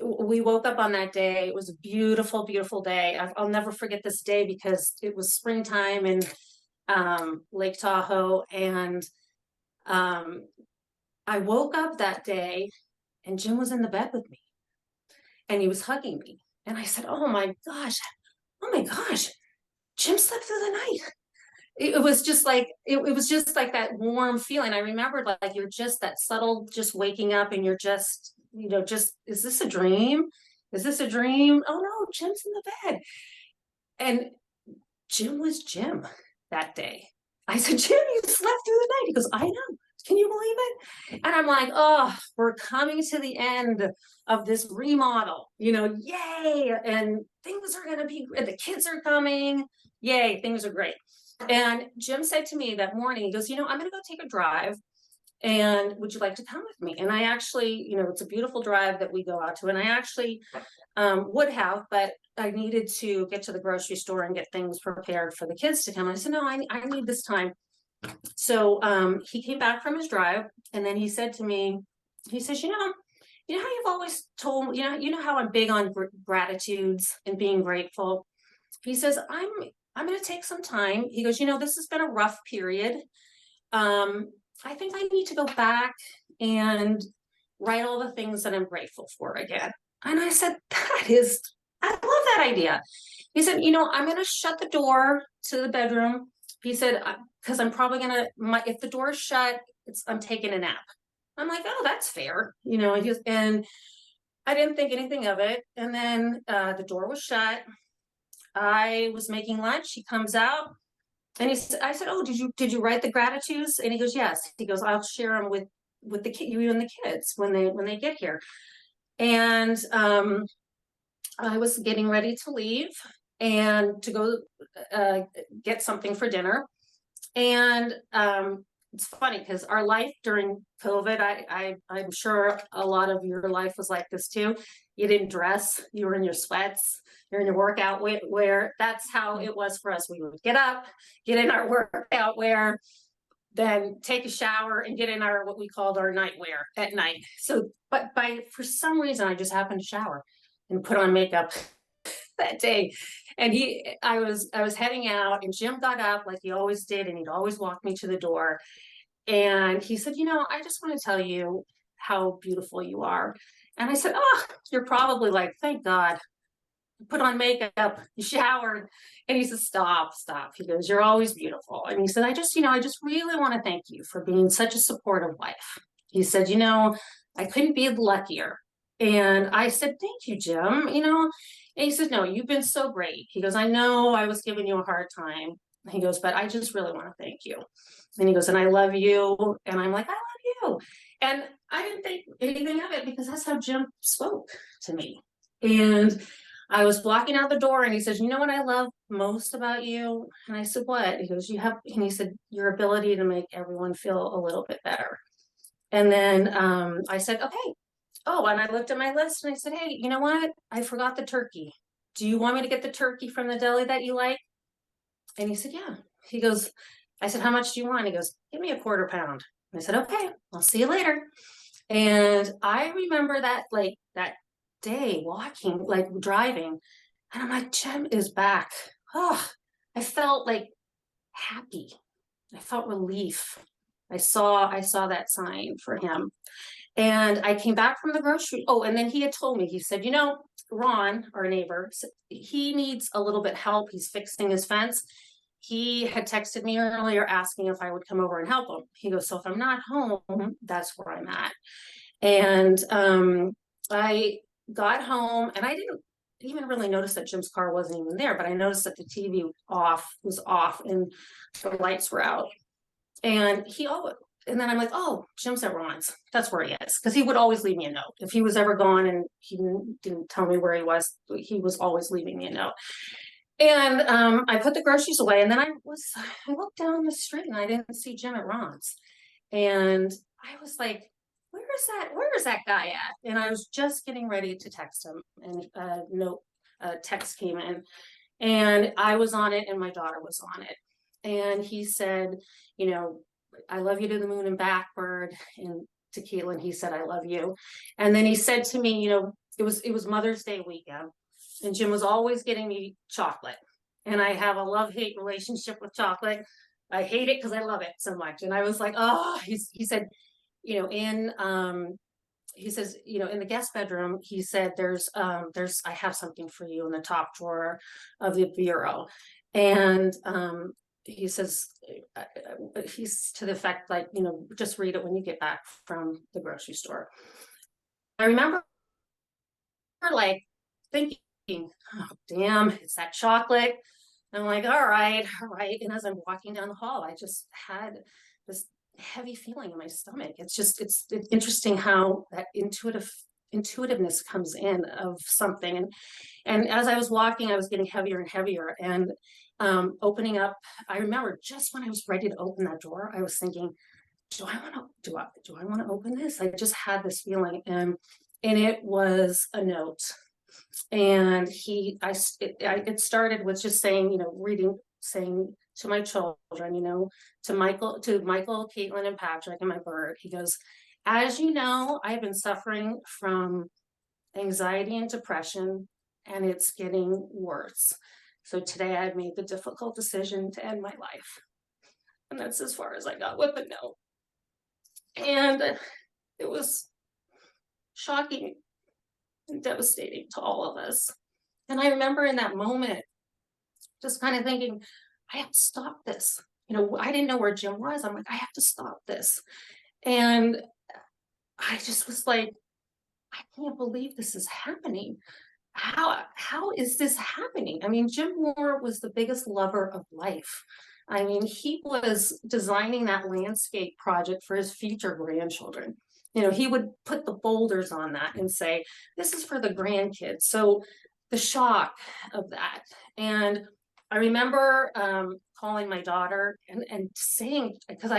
Speaker 2: we woke up on that day. It was a beautiful, beautiful day. I'll never forget this day because it was springtime in Lake Tahoe. And I woke up that day and Jim was in the bed with me and he was hugging me. And I said, oh my gosh, Jim slept through the night. It was just like, it was just like that warm feeling. I remembered like you're just that subtle, just waking up and you're just, you know, just, is this a dream? Is this a dream? Oh no, Jim's in the bed. And Jim was Jim that day. I said, Jim, you slept through the night. He goes, I know. Can you believe it? And I'm like, oh, we're coming to the end of this remodel, you know, yay. And things are going to be, the kids are coming. Yay, things are great. And Jim said to me that morning, he goes, you know, I'm going to go take a drive. And would you like to come with me? And I actually, you know, it's a beautiful drive that we go out to. And I actually would have, but I needed to get to the grocery store and get things prepared for the kids to come. I said, no, I need this time. So he came back from his drive and then he said to me, he says, you know how you've always told me, you know how I'm big on gratitudes and being grateful. He says, I'm going to take some time. He goes, you know, this has been a rough period. I think I need to go back and write all the things that I'm grateful for again. And I said, I love that idea. He said, you know, I'm going to shut the door to the bedroom. He said, because I'm probably going to, if the door is shut, I'm taking a nap. I'm like, oh, that's fair. You know, and I didn't think anything of it. And then the door was shut. I was making lunch. He comes out and I said, oh, did you write the gratitudes? And he goes, yes. He goes, I'll share them with you and the kids when they get here. And I was getting ready to leave and to go get something for dinner. And it's funny because our life during COVID, I'm sure a lot of your life was like this too. You didn't dress, you were in your sweats, you're in your workout wear. That's how it was for us. We would get up, get in our workout wear, then take a shower and get in our, what we called our night wear at night. So, but for some reason, I just happened to shower. and put on makeup that day. And I was heading out, and Jim got up like he always did, and he'd always walk me to the door. And he said, I just want to tell you how beautiful you are. And I said, oh, you're probably like, thank God. Put on makeup, you showered. And he said, stop. He goes, you're always beautiful. And he said, I just really want to thank you for being such a supportive wife. He said, I couldn't be luckier. And I said, thank you, Jim. And he said, no, you've been so great. He goes, I know I was giving you a hard time. He goes, but I just really want to thank you. And he goes, and I love you. And I'm like, I love you. And I didn't think anything of it, because that's how Jim spoke to me. And I was blocking out the door, and he says, you know what I love most about you? And I said, what? He goes, and he said, your ability to make everyone feel a little bit better. And then I said, okay. Oh, and I looked at my list, and I said, hey, you know what? I forgot the turkey. Do you want me to get the turkey from the deli that you like? And he said, yeah. He goes, I said, how much do you want? He goes, give me a quarter pound. And I said, okay, I'll see you later. And I remember that day walking, like driving, and I'm like, Jim is back. Oh, I felt like happy. I felt relief. I saw that sign for him. And I came back from the grocery. Oh, and then he had told me, he said, Ron, our neighbor, he needs a little bit help. He's fixing his fence. He had texted me earlier asking if I would come over and help him. He goes, so if I'm not home, that's where I'm at. And I got home, and I didn't even really notice that Jim's car wasn't even there, but I noticed that the TV was off and the lights were out. And and then I'm like, oh, Jim's at Ron's. That's where he is. Because he would always leave me a note. If he was ever gone and he didn't tell me where he was always leaving me a note. And I put the groceries away, and then I looked down the street, and I didn't see Jim at Ron's. And I was like, where is that guy at? And I was just getting ready to text him, and a text came in, and I was on it, and my daughter was on it. And he said, I love you to the moon and back, Bird. And to Caitlin, he said, I love you. And then he said to me, it was Mother's Day weekend, and Jim was always getting me chocolate. And I have a love-hate relationship with chocolate. I hate it because I love it so much. And I was like, oh, he said, he says, in the guest bedroom, he said, I have something for you in the top drawer of the bureau. And he says, he's to the effect, like, just read it when you get back from the grocery store. I remember like thinking, oh, damn, it's that chocolate. And I'm like, all right. And as I'm walking down the hall, I just had this heavy feeling in my stomach. It's interesting how that intuitiveness comes in of something. And as I was walking, I was getting heavier and heavier. And opening up, I remember just when I was ready to open that door, I was thinking, do I want to open this? I just had this feeling, and it was a note. And it started with just saying, saying to my children, to Michael, Caitlin, and Patrick, and my bird. He goes, as you know, I've been suffering from anxiety and depression, and it's getting worse. So today I've made the difficult decision to end my life. And that's as far as I got with the note. And it was shocking and devastating to all of us. And I remember in that moment, just kind of thinking, I have to stop this. I didn't know where Jim was. I'm like, I have to stop this. And I just was like, I can't believe this is happening. How is this happening? I mean, Jim Mohr was the biggest lover of life. I mean, he was designing that landscape project for his future grandchildren. He would put the boulders on that and say, this is for the grandkids. So the shock of that. And I remember calling my daughter and saying, because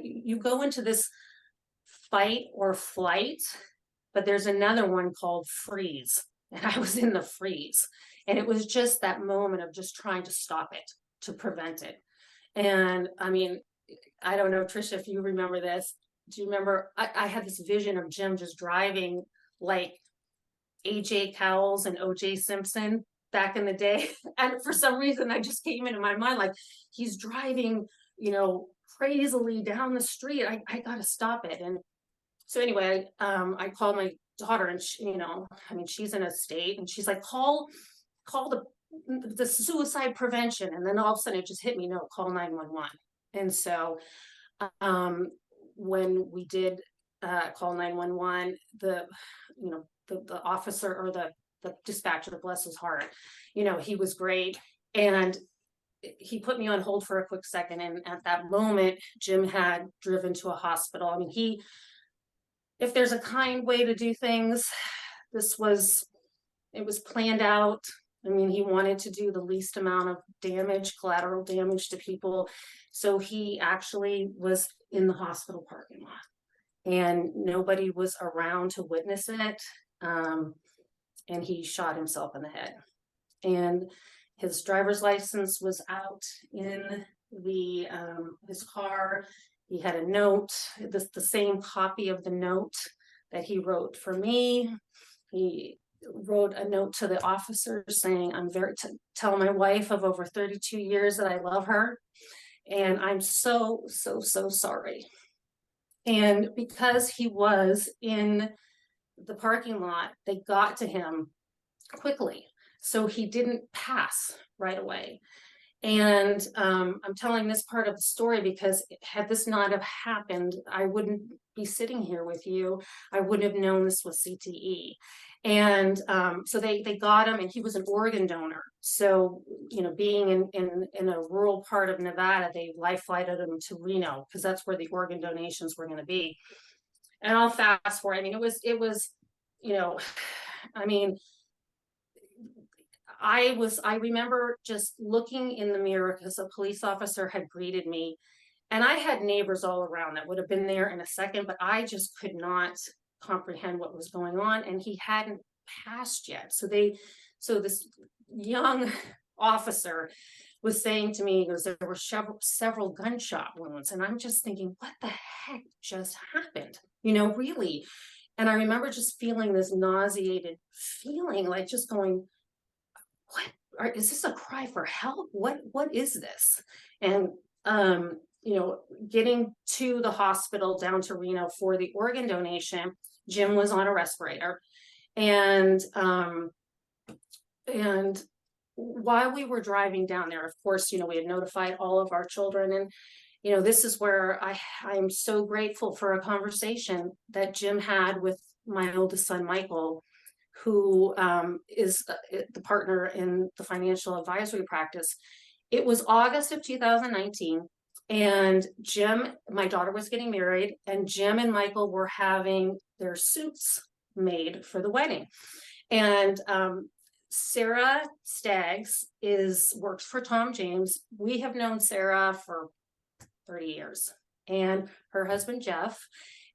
Speaker 2: you go into this fight or flight, but there's another one called freeze. And I was in the freeze. And it was just that moment of just trying to stop it, to prevent it. And I mean, I don't know, Tricia, if you remember this. Do you remember? I had this vision of Jim just driving like AJ Cowles and OJ Simpson back in the day. And for some reason, I just came into my mind, like, he's driving, crazily down the street. I got to stop it. And so anyway, I called my daughter, and she, she's in a state, and she's like, call the suicide prevention. And then all of a sudden it just hit me, no, call 911. And so when we did call 911, the officer, or the dispatcher, bless his heart, he was great. And he put me on hold for a quick second. And at that moment, Jim had driven to a hospital. I mean, if there's a kind way to do things, it was planned out. I mean, he wanted to do the least amount of damage, collateral damage to people. So he actually was in the hospital parking lot, and nobody was around to witness it. And he shot himself in the head. And his driver's license was out in his car. He had a note, the same copy of the note that he wrote for me. He wrote a note to the officer saying, tell my wife of over 32 years that I love her. And I'm so, so, so sorry. And because he was in the parking lot, they got to him quickly. So he didn't pass right away. And I'm telling this part of the story because had this not have happened, I wouldn't be sitting here with you. I wouldn't have known this was CTE. And so they got him, and he was an organ donor. So, being in a rural part of Nevada, they life flighted him to Reno because that's where the organ donations were going to be. And I'll fast forward. I mean, it was, I remember just looking in the mirror because a police officer had greeted me, and I had neighbors all around that would have been there in a second, but I just could not comprehend what was going on, and he hadn't passed yet. So this young officer was saying to me, he goes, there were several gunshot wounds, and I'm just thinking, what the heck just happened? Really. And I remember just feeling this nauseated feeling, like just going, is this a cry for help? What is this? And getting to the hospital down to Reno for the organ donation, Jim was on a respirator. And while we were driving down there, of course, we had notified all of our children. And this is where I'm so grateful for a conversation that Jim had with my oldest son, Michael, who is the partner in the financial advisory practice. It was August of 2019, and my daughter was getting married, and Jim and Michael were having their suits made for the wedding. And Sarah Staggs works for Tom James. We have known Sarah for 30 years, and her husband Jeff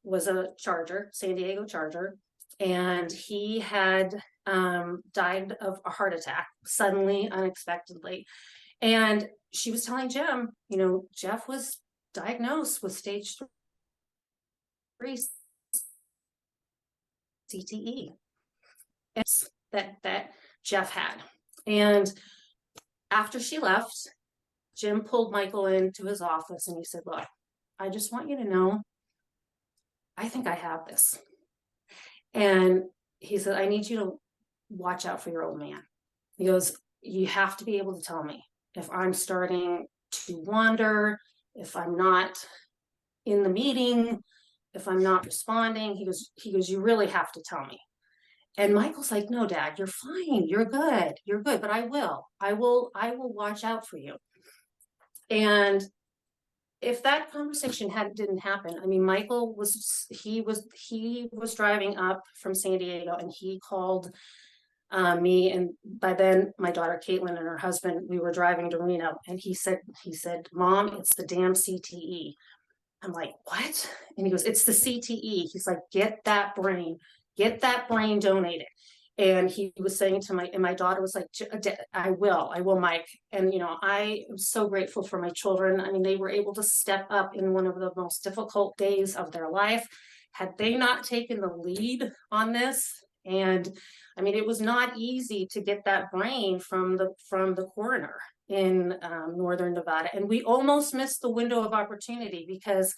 Speaker 2: was a Charger, San Diego Charger. And he had died of a heart attack suddenly, unexpectedly. And she was telling Jim, Jeff was diagnosed with stage 3 CTE that Jeff had. And after she left, Jim pulled Michael into his office, and he said, look, I just want you to know, I think I have this. And he said, I need you to watch out for your old man. He goes, you have to be able to tell me if I'm starting to wander, if I'm not in the meeting, if I'm not responding. He goes, you really have to tell me. And Michael's like, no, Dad, you're fine. You're good. But I will watch out for you. And if that conversation didn't happen, I mean, Michael was driving up from San Diego, and he called me, and by then my daughter Caitlin and her husband, we were driving to Reno, and he said, Mom, it's the damn CTE. I'm like, what? And he goes, it's the CTE. He's like, get that brain donated. And he was saying to my daughter was like, I will, Mike. And, I am so grateful for my children. I mean, they were able to step up in one of the most difficult days of their life. Had they not taken the lead on this, And I mean, it was not easy to get that brain from the coroner in Northern Nevada. And we almost missed the window of opportunity because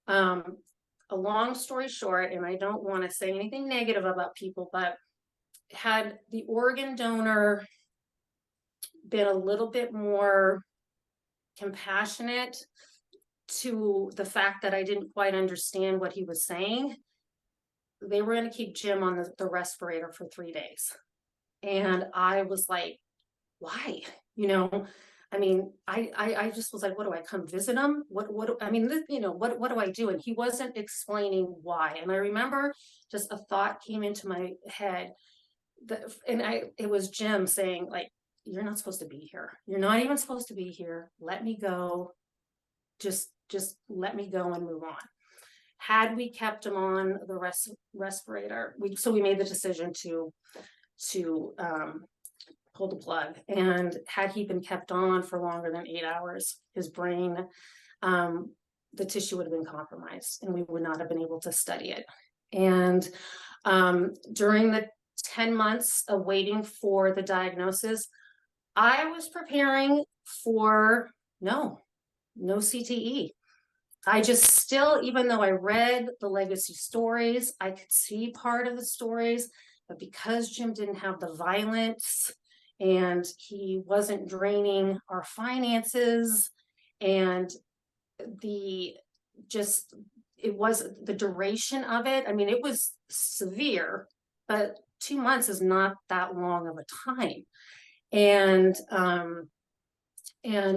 Speaker 2: a long story short, and I don't want to say anything negative about people, but had the organ donor been a little bit more compassionate to the fact that I didn't quite understand what he was saying, they were going to keep Jim on the respirator for 3 days. And I was like, why? You know, I mean, I just was like, what do I come visit him? I mean, you know, what do I do? And he wasn't explaining why. And I remember just a thought came into my head it was Jim saying, like, you're not supposed to be here. You're not even supposed to be here. Let me go. Just let me go and move on. Had we kept him on the respirator, we made the decision to pull the plug. And had he been kept on for longer than 8 hours, his brain, the tissue would have been compromised, and we would not have been able to study it. And during the 10 months of waiting for the diagnosis, I was preparing for no CTE. I just still, even though I read the legacy stories, I could see part of the stories, but because Jim didn't have the violence and he wasn't draining our finances, and it was the duration of it. I mean, it was severe, but 2 months is not that long of a time. And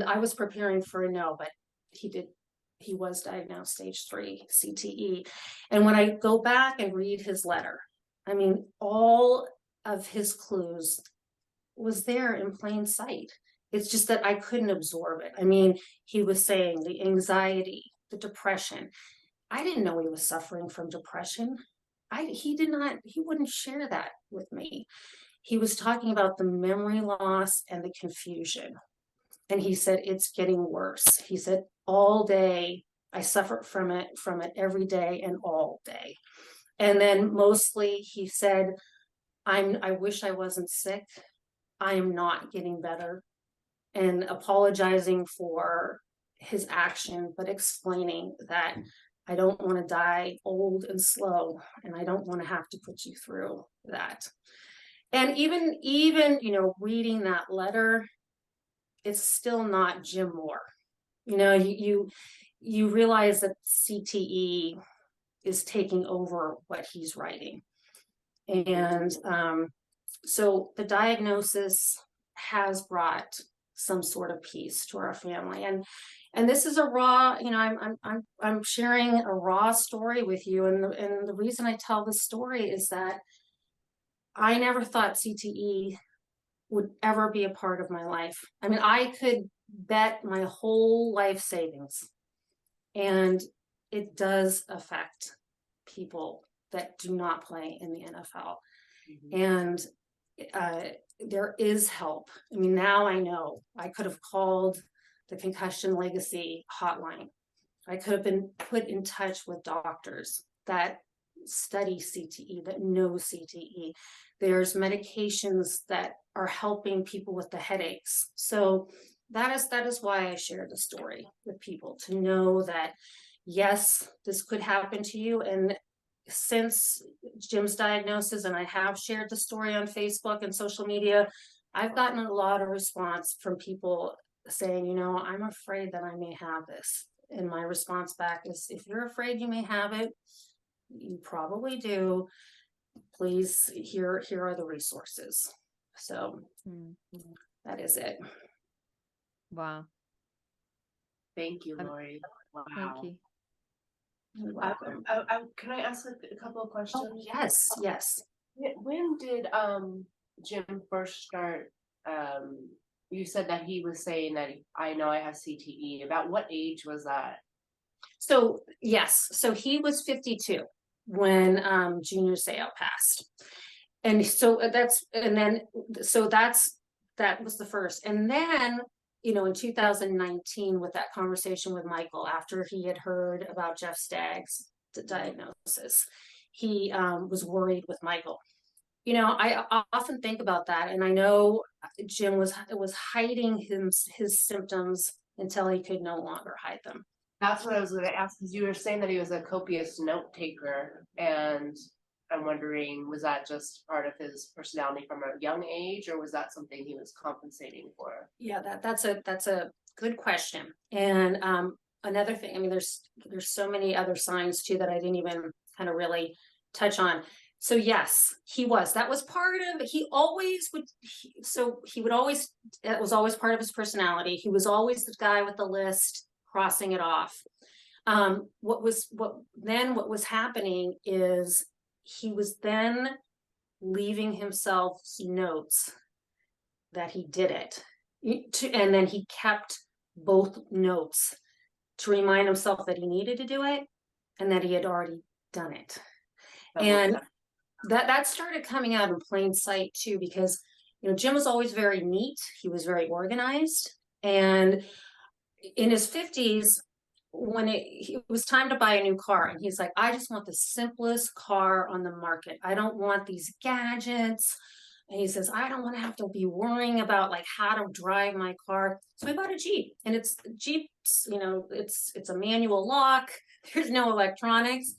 Speaker 2: I was preparing for a no, but he was diagnosed stage 3 CTE. And when I go back and read his letter, I mean, all of his clues was there in plain sight. It's just that I couldn't absorb it. I mean, he was saying the anxiety, the depression. I didn't know he was suffering from depression. He wouldn't share that with me. He was talking about the memory loss and the confusion. And he said, it's getting worse. He said, all day, I suffer from it every day and all day. And then mostly he said, I wish I wasn't sick. I am not getting better. And apologizing for his action, but explaining that I don't want to die old and slow, and I don't want to have to put you through that. And even, you know, reading that letter, it's still not Jim Mohr. You know, you realize that CTE is taking over what he's writing. And so the diagnosis has brought some sort of peace to our family. And this is a raw, you know, I'm sharing a raw story with you. And the reason I tell this story is that I never thought CTE would ever be a part of my life. I mean, I could bet my whole life savings, and it does affect people that do not play in the NFL. Mm-hmm. And there is help. I mean, now I know I could have called the concussion legacy hotline. I could have been put in touch with doctors that study CTE, that know CTE. There's medications that are helping people with the headaches. So that is why I share the story with people, to know that, yes, this could happen to you. And since Jim's diagnosis, and I have shared the story on Facebook and social media, I've gotten a lot of response from people saying, you know, I'm afraid that I may have this. And my response back is, if you're afraid you may have it, you probably do. Please, here are the resources. So that is it.
Speaker 1: Wow.
Speaker 3: Thank you, Lori. Wow.
Speaker 1: Thank you.
Speaker 2: You're welcome.
Speaker 3: Can I ask a couple of questions?
Speaker 2: Oh, yes.
Speaker 3: When did Jim first start? You said that he was saying that I know I have CTE. About what age was that?
Speaker 2: So yes, so he was 52 when Junior Seau passed, and so that was the first. And then, you know, in 2019, with that conversation with Michael, after he had heard about Jeff Stagg's diagnosis, he was worried with Michael. I often think about that, and I know Jim was hiding his symptoms until he could no longer hide them.
Speaker 3: That's what I was going to ask, because you were saying that he was a copious note taker, and I'm wondering, was that just part of his personality from a young age, or was that something he was compensating for?
Speaker 2: Yeah, that's a good question. And another thing, I mean, there's so many other signs too that I didn't even kind of really touch on. So yes, he was. That was part of. He always would. He would always. That was always part of his personality. He was always the guy with the list, crossing it off. What was happening is he was then leaving himself notes that he did it, and then he kept both notes to remind himself that he needed to do it and that he had already done it. And that started coming out in plain sight too, because Jim was always very neat. He was very organized, and in his 50s, when it was time to buy a new car, and he's like, I just want the simplest car on the market. I don't want these gadgets. And he says, I don't want to have to be worrying about like how to drive my car. So I bought a Jeep, and it's Jeeps, it's a manual lock. There's no electronics.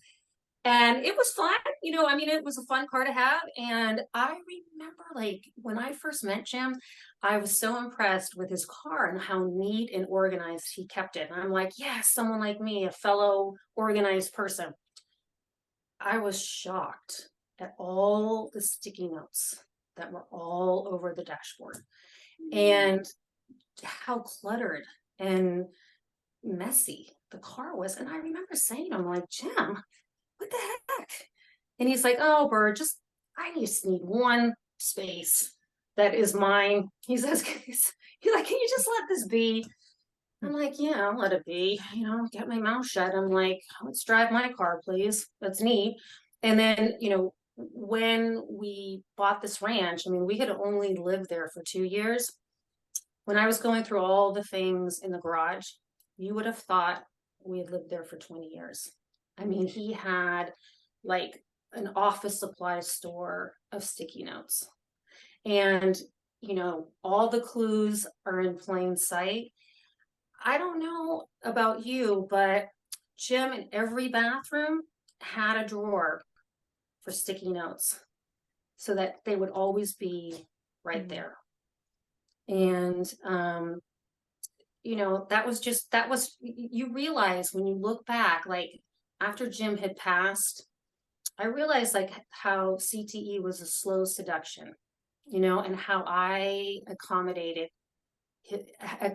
Speaker 2: And it was fun, I mean, it was a fun car to have. And I remember, like, when I first met Jim, I was so impressed with his car and how neat and organized he kept it. And I'm like, yes, someone like me, a fellow organized person. I was shocked at all the sticky notes that were all over the dashboard and how cluttered and messy the car was. And I remember saying, I'm like, Jim, what the heck? And he's like, oh, Bird, I just need one space that is mine. He says, he's like, can you just let this be? I'm like, yeah, I'll let it be, get my mouth shut. I'm like, let's drive my car, please. That's neat. And then, when we bought this ranch, I mean, we had only lived there for 2 years. When I was going through all the things in the garage, you would have thought we had lived there for 20 years. I mean, he had like an office supply store of sticky notes. And, all the clues are in plain sight. I don't know about you, but Jim in every bathroom had a drawer for sticky notes so that they would always be right there. And, you realize when you look back, like after Jim had passed, I realized like how CTE was a slow seduction, and how I accommodated.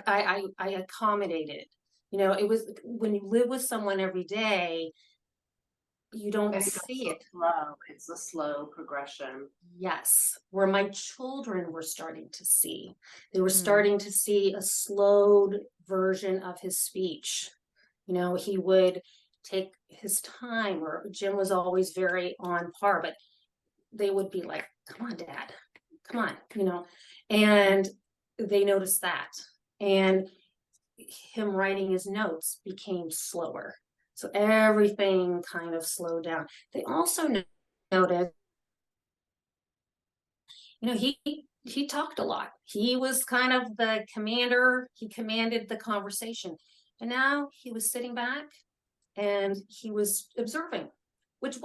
Speaker 2: I accommodated. It was when you live with someone every day, you don't see it.
Speaker 3: It's a slow progression.
Speaker 2: Yes, where my children were starting to see. They were starting to see a slowed version of his speech. He would take his time, or Jim was always very on par, but they would be like, come on, Dad, come on, and they noticed that. And him writing his notes became slower. So everything kind of slowed down. They also noticed, he talked a lot. He was kind of the commander. He commanded the conversation. And now he was sitting back and he was observing, which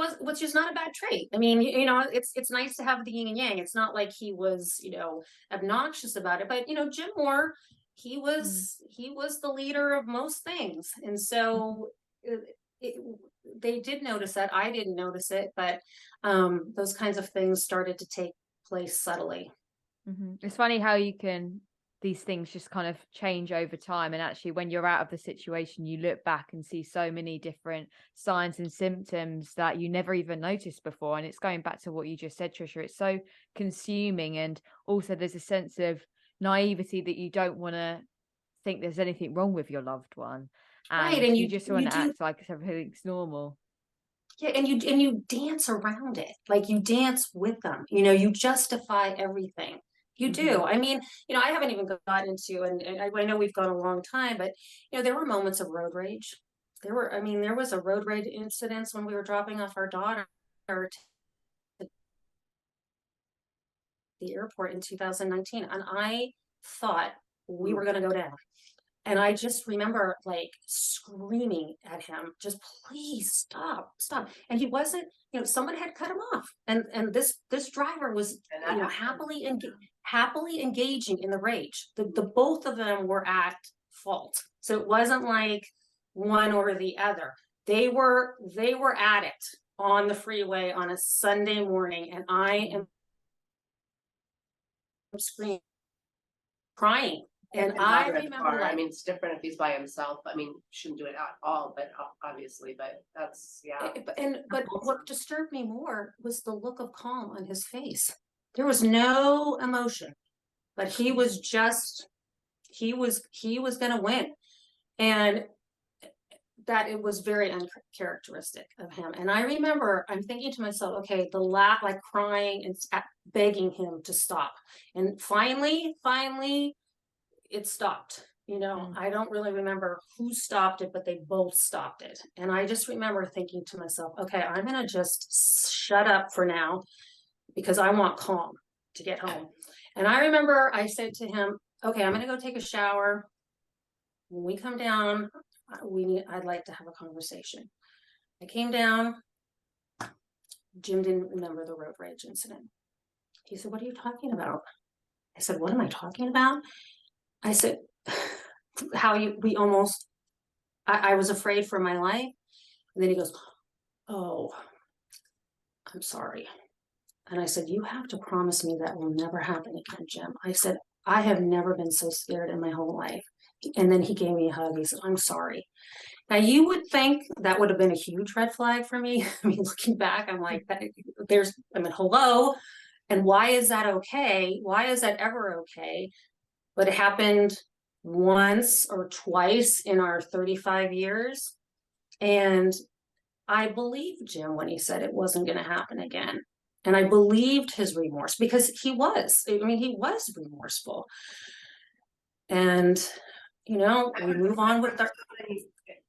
Speaker 2: is not a bad trait. I mean, it's nice to have the yin and yang. It's not like he was, obnoxious about it. But Jim Mohr, he was the leader of most things, and so they did notice that. I didn't notice it, but those kinds of things started to take place subtly.
Speaker 1: It's funny how these things just kind of change over time, and actually when you're out of the situation, you look back and see so many different signs and symptoms that you never even noticed before. And it's going back to what you just said, Trisha, it's so consuming, and also there's a sense of naivety that you don't want to think there's anything wrong with your loved one, and you just want to act like everything's normal.
Speaker 2: Yeah, and you dance around it, like you dance with them, you justify everything. You do. I mean, I haven't even gotten into, and I know we've gone a long time, but there were moments of road rage. There was a road rage incidents when we were dropping off our daughter the airport in 2019, and I thought we were going to go down. And I just remember like screaming at him, just please stop, stop. And he wasn't, someone had cut him off. And this driver was, happily engaging in the rage. The both of them were at fault. So it wasn't like one or the other. They were at it on the freeway on a Sunday morning, and I am screaming, crying. And I remember,
Speaker 3: I mean, it's different if he's by himself. I mean, shouldn't do it at all, but obviously, but that's, yeah.
Speaker 2: But what disturbed me more was the look of calm on his face. There was no emotion, but he was just, he was going to win. And that it was very uncharacteristic of him. And I remember, I'm thinking to myself, okay, like crying and begging him to stop. And finally, it stopped. I don't really remember who stopped it, but they both stopped it. And I just remember thinking to myself, okay, I'm going to just shut up for now because I want calm to get home. And I remember I said to him, okay, I'm going to go take a shower. When we come down, I'd like to have a conversation. I came down. Jim didn't remember the road rage incident. He said, what are you talking about? I said, what am I talking about? I said, I was afraid for my life. And then he goes, oh, I'm sorry. And I said, you have to promise me that will never happen again, Jim. I said, I have never been so scared in my whole life. And then he gave me a hug. He said, I'm sorry. Now you would think that would have been a huge red flag for me. I mean, looking back, I'm like, hello. And why is that okay? Why is that ever okay? But it happened once or twice in our 35 years. And I believed Jim when he said it wasn't going to happen again. And I believed his remorse because he was remorseful. And, we move on with our...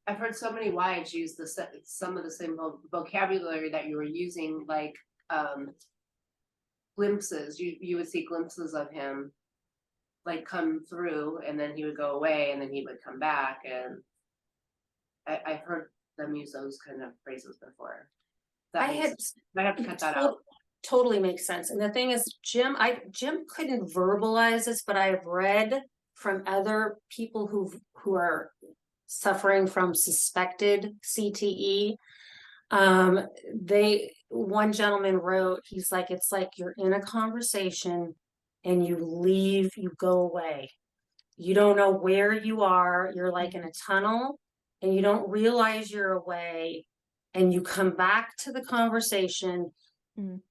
Speaker 3: I've heard so many wives use some of the same vocabulary that you were using, like glimpses. You would see glimpses of him like come through, and then he would go away, and then he would come back. And I've heard them use those kind of phrases before. I have to cut that out.
Speaker 2: Totally makes sense. And the thing is, Jim couldn't verbalize this, but I've read from other people who are suffering from suspected CTE. One gentleman wrote, he's like, it's like you're in a conversation and you leave, you go away. You don't know where you are. You're like in a tunnel and you don't realize you're away, and you come back to the conversation.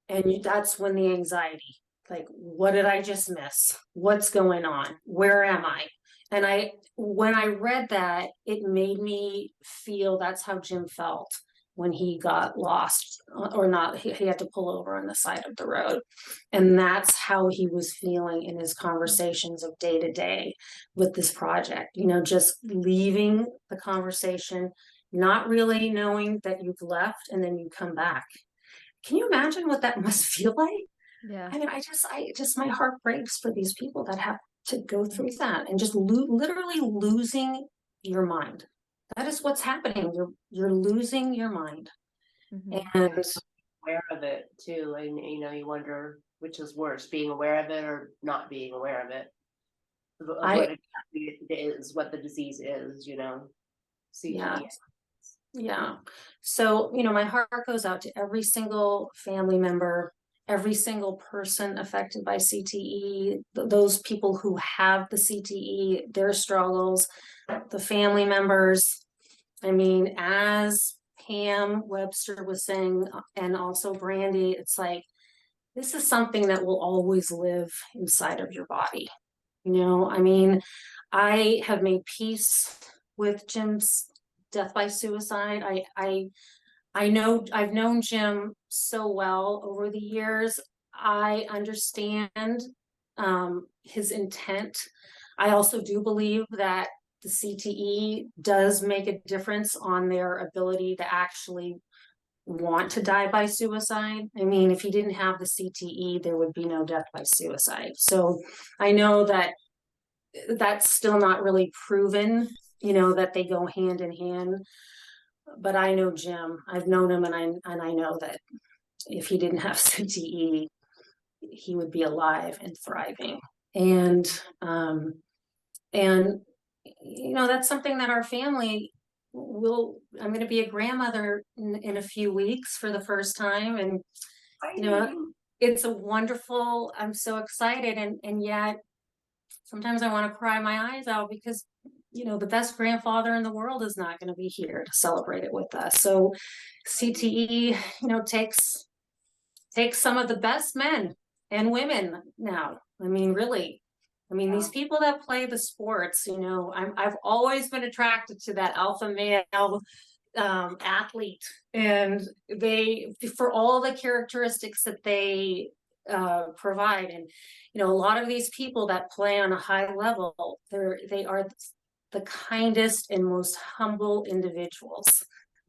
Speaker 2: And that's when the anxiety, like, what did I just miss? What's going on? Where am I? And when I read that, it made me feel that's how Jim felt when he got lost, or not, he had to pull over on the side of the road. And that's how he was feeling in his conversations of day to day with this project, just leaving the conversation, not really knowing that you've left, and then you come back. Can you imagine what that must feel like?
Speaker 1: Yeah.
Speaker 2: I mean, my heart breaks for these people that have to go through that and just literally losing your mind. That is what's happening. You're losing your mind. And
Speaker 3: aware of it too. And you wonder which is worse, being aware of it or not being aware of it. What it is, what the disease is, CTE.
Speaker 2: Yeah. So, my heart goes out to every single family member, every single person affected by CTE, those people who have the CTE, their struggles, the family members. I mean, as Pam Webster was saying, and also Brandy, it's like, this is something that will always live inside of your body. I mean, I have made peace with Jim's death by suicide. I know I've known Jim so well over the years. I understand his intent. I also do believe that the CTE does make a difference on their ability to actually want to die by suicide. I mean, if he didn't have the CTE, there would be no death by suicide. So I know that that's still not really proven, that they go hand in hand. But I know Jim. I've known him, and I know that if he didn't have CTE, he would be alive and thriving. And that's something that our family I'm going to be a grandmother in a few weeks for the first time. And, it's a wonderful, I'm so excited. And yet sometimes I want to cry my eyes out because, the best grandfather in the world is not going to be here to celebrate it with us. So CTE, takes some of the best men and women now. I mean, really. These people that play the sports, I've always been attracted to that alpha male athlete, and they, for all the characteristics that they provide. And, a lot of these people that play on a high level, they are the kindest and most humble individuals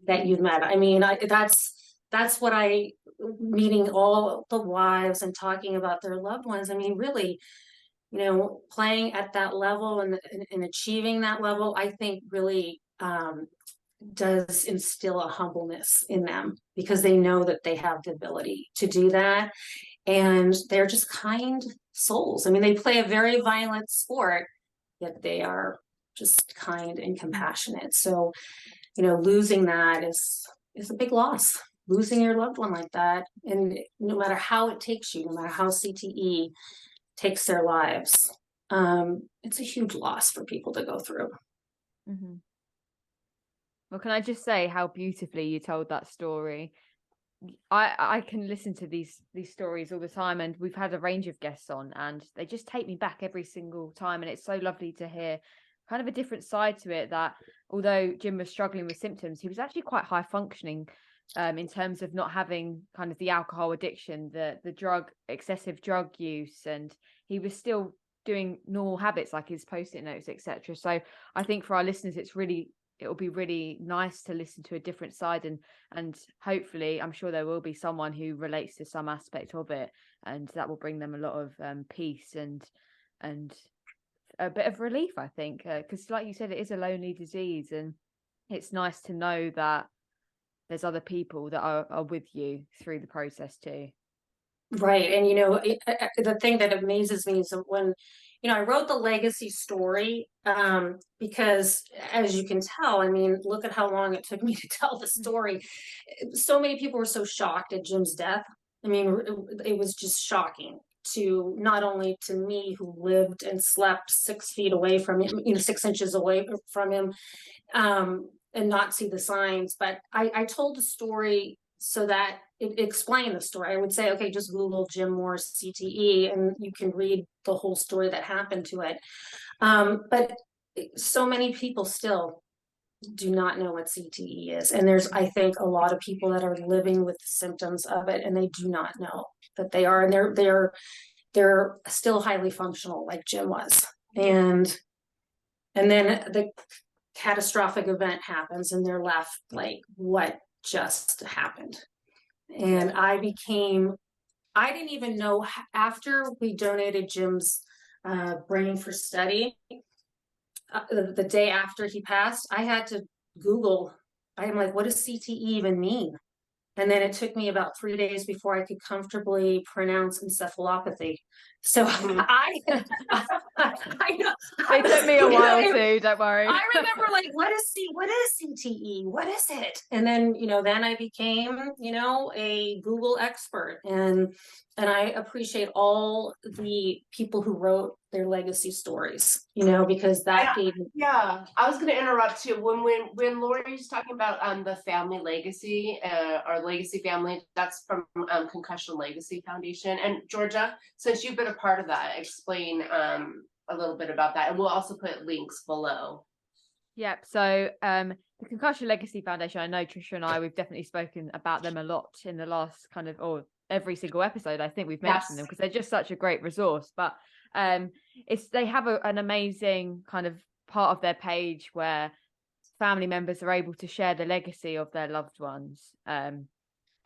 Speaker 2: that you've met. I mean, that's what meeting all the wives and talking about their loved ones. I mean, really, playing at that level and achieving that level, I think really does instill a humbleness in them, because they know that they have the ability to do that. And they're just kind souls. I mean, they play a very violent sport, yet they are just kind and compassionate. So, losing that is a big loss. Losing your loved one like that, and no matter how it takes you, no matter how CTE takes their lives, it's a huge loss for people to go through.
Speaker 1: Mm-hmm. Well, can I just say how beautifully you told that story? I can listen to these stories all the time, and we've had a range of guests on, and they just take me back every single time. And it's so lovely to hear kind of a different side to it, that although Jim was struggling with symptoms, he was actually quite high functioning in terms of not having kind of the alcohol addiction, the excessive drug use, and he was still doing normal habits like his post-it notes, etc. So I think for our listeners, it'll be really nice to listen to a different side, and hopefully I'm sure there will be someone who relates to some aspect of it, and that will bring them a lot of peace and a bit of relief, I think, because like you said, it is a lonely disease, and it's nice to know that there's other people that are with you through the process too.
Speaker 2: Right. And, the thing that amazes me is when, I wrote the legacy story because, as you can tell, I mean, look at how long it took me to tell the story. So many people were so shocked at Jim's death. I mean, it was just shocking to not only to me, who lived and slept 6 feet away from him, 6 inches away from him, and not see the signs. But I told the story so that it explained the story. I would say, okay, just Google Jim Mohr CTE, and you can read the whole story that happened to it. But so many people still do not know what CTE is. And there's, I think, a lot of people that are living with the symptoms of it, and they do not know that they are, and they're still highly functional like Jim was. And then the catastrophic event happens, and they're left like, what just happened? And I didn't even know, after we donated Jim's brain for study, the day after he passed, I had to Google. I'm like, what does CTE even mean? And then it took me about 3 days before I could comfortably pronounce encephalopathy. So I know.
Speaker 1: It took me a while too, don't worry.
Speaker 2: I remember like, what is CTE? What is it? And then, then I became, a Google expert, and I appreciate all the people who wrote their legacy stories, because that gave me.
Speaker 3: Yeah, I was going to interrupt too. When Lori's talking about the family legacy, our legacy family, that's from Concussion Legacy Foundation. And Georgia, since you've been a part of that, explain a little bit about that, and we'll also put links below.
Speaker 1: Yep. So the Concussion Legacy Foundation, I know Trisha and I, we've definitely spoken about them a lot in the last or every single episode. I think we've mentioned them because they're just such a great resource. But they have an amazing kind of part of their page where family members are able to share the legacy of their loved ones.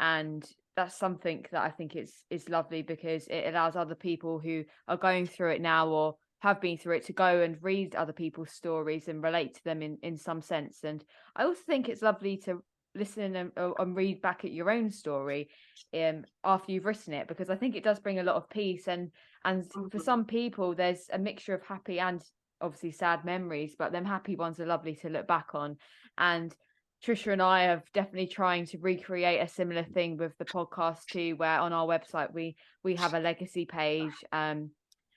Speaker 1: And that's something that I think is lovely, because it allows other people who are going through it now or have been through it to go and read other people's stories and relate to them in some sense. And I also think it's lovely to listen and read back at your own story after you've written it, because I think it does bring a lot of peace. And for some people, there's a mixture of happy and obviously sad memories, but them happy ones are lovely to look back on. And Trisha and I have definitely trying to recreate a similar thing with the podcast too, where on our website we have a legacy page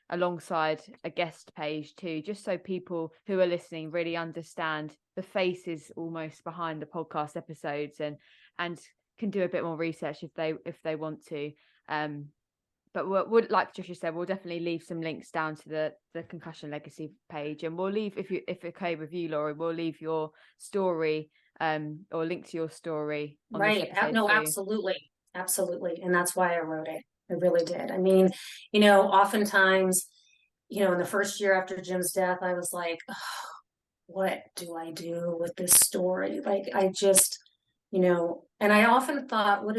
Speaker 1: alongside a guest page too, just so people who are listening really understand the faces almost behind the podcast episodes, and can do a bit more research if they want to. But we'll, like Trisha said, we'll definitely leave some links down to the concussion legacy page, and we'll leave, if okay with you, Lori, we'll leave your story or link to your story on
Speaker 2: Right. No,
Speaker 1: too.
Speaker 2: absolutely. And that's why I wrote it. I really did. I mean, oftentimes, in the first year after Jim's death, I was like, oh, what do I do with this story? Like, I just, and I often thought, what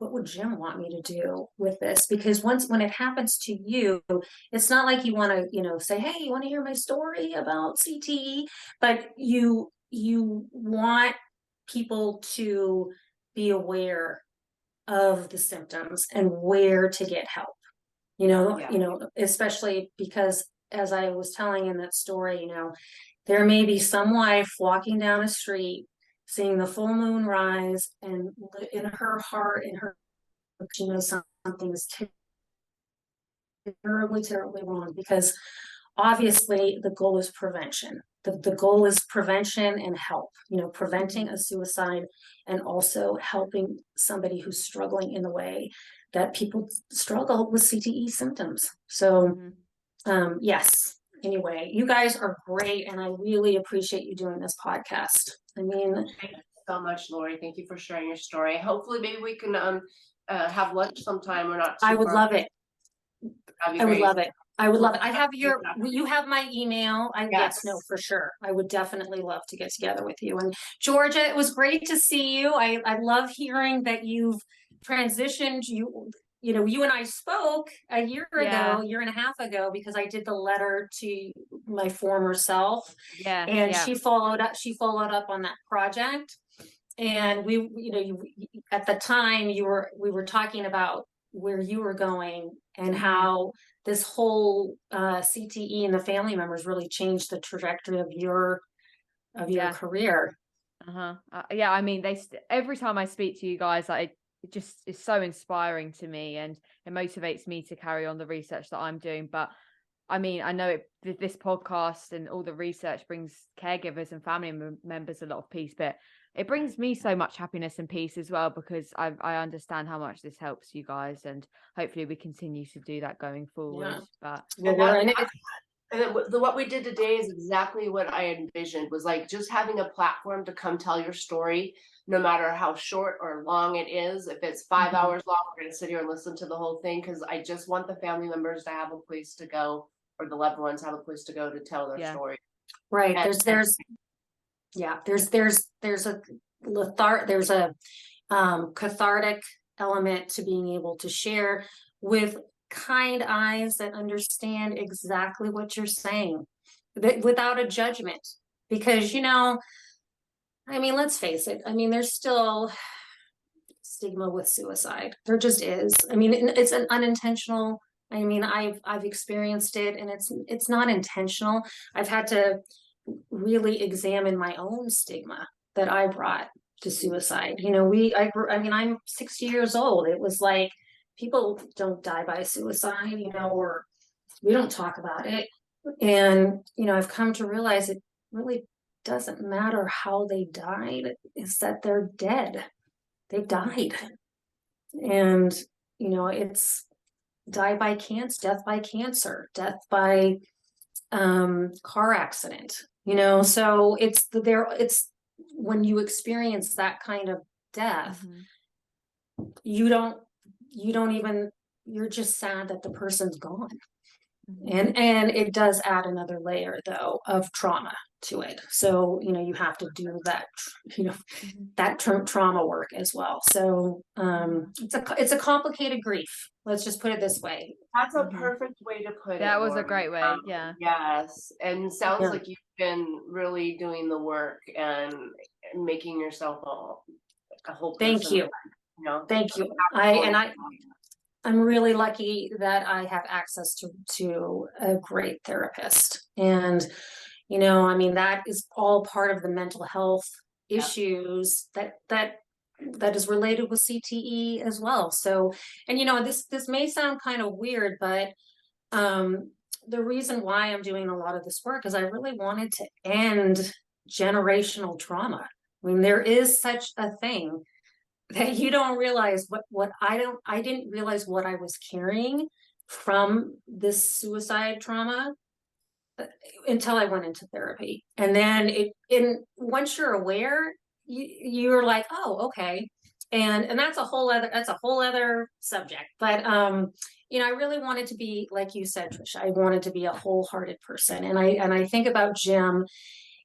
Speaker 2: would Jim want me to do with this? Because when it happens to you, it's not like you want to, say, hey, you want to hear my story about CTE? But you want people to be aware of the symptoms and where to get help, especially because, as I was telling in that story, there may be some wife walking down a street, seeing the full moon rise, and in her heart, she knows something is terribly, terribly wrong, because obviously the goal is prevention. The goal is prevention and help, preventing a suicide, and also helping somebody who's struggling in the way that people struggle with CTE symptoms. So, yes, anyway, you guys are great, and I really appreciate you doing this podcast. I mean,
Speaker 3: thank you so much, Lori. Thank you for sharing your story. Hopefully maybe we can have lunch sometime. We're not too
Speaker 2: I would
Speaker 3: far.
Speaker 2: love it.
Speaker 3: I would love it.
Speaker 2: I would love it. You have my email. Yes, no, for sure. I would definitely love to get together with you. And Georgia, it was great to see you. I love hearing that you've transitioned. You and I spoke a year and a half ago, because I did the letter to my former self. And she followed up on that project. And at the time we were talking about where you were going, and how this whole CTE and the family members really changed the trajectory of your career.
Speaker 1: I mean, every time I speak to you guys, it just is so inspiring to me, and it motivates me to carry on the research that I'm doing. But I mean, I know this podcast and all the research brings caregivers and family members a lot of peace, but it brings me so much happiness and peace as well, because I understand how much this helps you guys, and hopefully we continue to do that going forward. But
Speaker 3: what we did today is exactly what I envisioned, was like just having a platform to come tell your story, no matter how short or long it is. If it's 5 hours long, we're going to sit here and listen to the whole thing, because I just want the family members to have a place to go, or the loved ones have a place to go to tell their story.
Speaker 2: Right. There's a cathartic element to being able to share with kind eyes that understand exactly what you're saying, without a judgment. Because, I mean, let's face it. I mean, there's still stigma with suicide. There just is. I mean, it's an unintentional. I mean, I've experienced it, and it's not intentional. I've had to really examine my own stigma that I brought to suicide. I'm 60 years old. It was like, people don't die by suicide, or we don't talk about it. And, I've come to realize it really doesn't matter how they died. It's that they're dead. They died. And, it's death by cancer, death by car accident, so it's when you experience that kind of death, you don't even, you're just sad that the person's gone. And it does add another layer though of trauma to it. So, you have to do that, that trauma work as well. So it's a complicated grief. Let's just put it this way.
Speaker 3: That's a perfect way to put it.
Speaker 1: That was a
Speaker 3: Lori.
Speaker 1: great way. Yeah.
Speaker 3: Yes. And sounds
Speaker 2: Yeah.
Speaker 3: like you've been really doing the work and making yourself a whole person.
Speaker 2: Thank you. Thank you. I'm really lucky that I have access to a great therapist. And, that is all part of the mental health issues that is related with CTE as well. So, and this may sound kind of weird, but the reason why I'm doing a lot of this work is I really wanted to end generational trauma. I mean, there is such a thing that you don't realize I didn't realize what I was carrying from this suicide trauma until I went into therapy. And then once you're aware, you're like, oh, okay. And that's a whole other subject. But I really wanted to be, like you said, Trisha, I wanted to be a wholehearted person. And I think about Jim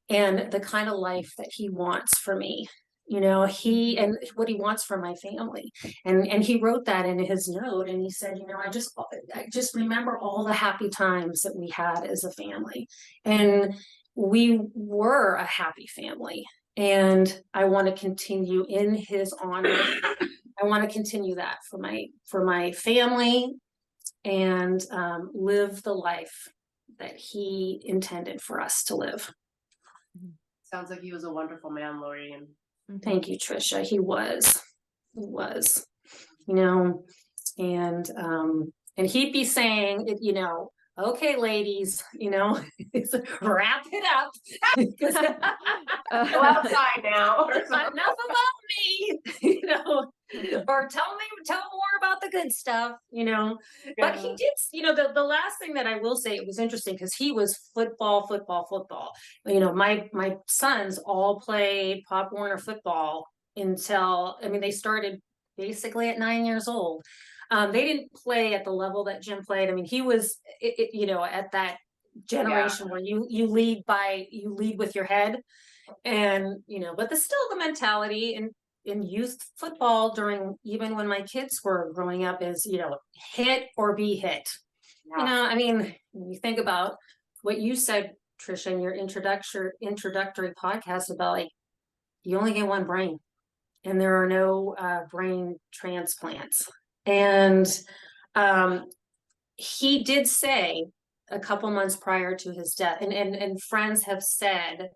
Speaker 2: and the kind of life that he wants for me. He and what he wants for my family. And he wrote that in his note, and he said, I just remember all the happy times that we had as a family. And we were a happy family. And I want to continue in his honor. I want to continue that for my family and live the life that he intended for us to live.
Speaker 3: Sounds like he was a wonderful man, Lori. And
Speaker 2: thank you, Trisha. He was, and he'd be saying, okay, ladies, wrap it up.
Speaker 3: Go outside now.
Speaker 2: Enough about me, or tell more about the good stuff, But he did, the last thing that I will say, it was interesting because he was football. My sons all played Pop Warner football until, they started basically at 9 years old. They didn't play at the level that Jim played. He was, at that generation where you lead with your head, and but still the mentality in youth football even when my kids were growing up is hit or be hit. When you think about what you said, Trisha, in your introductory podcast about, like, you only get one brain and there are no brain transplants. And he did say a couple months prior to his death, and friends have said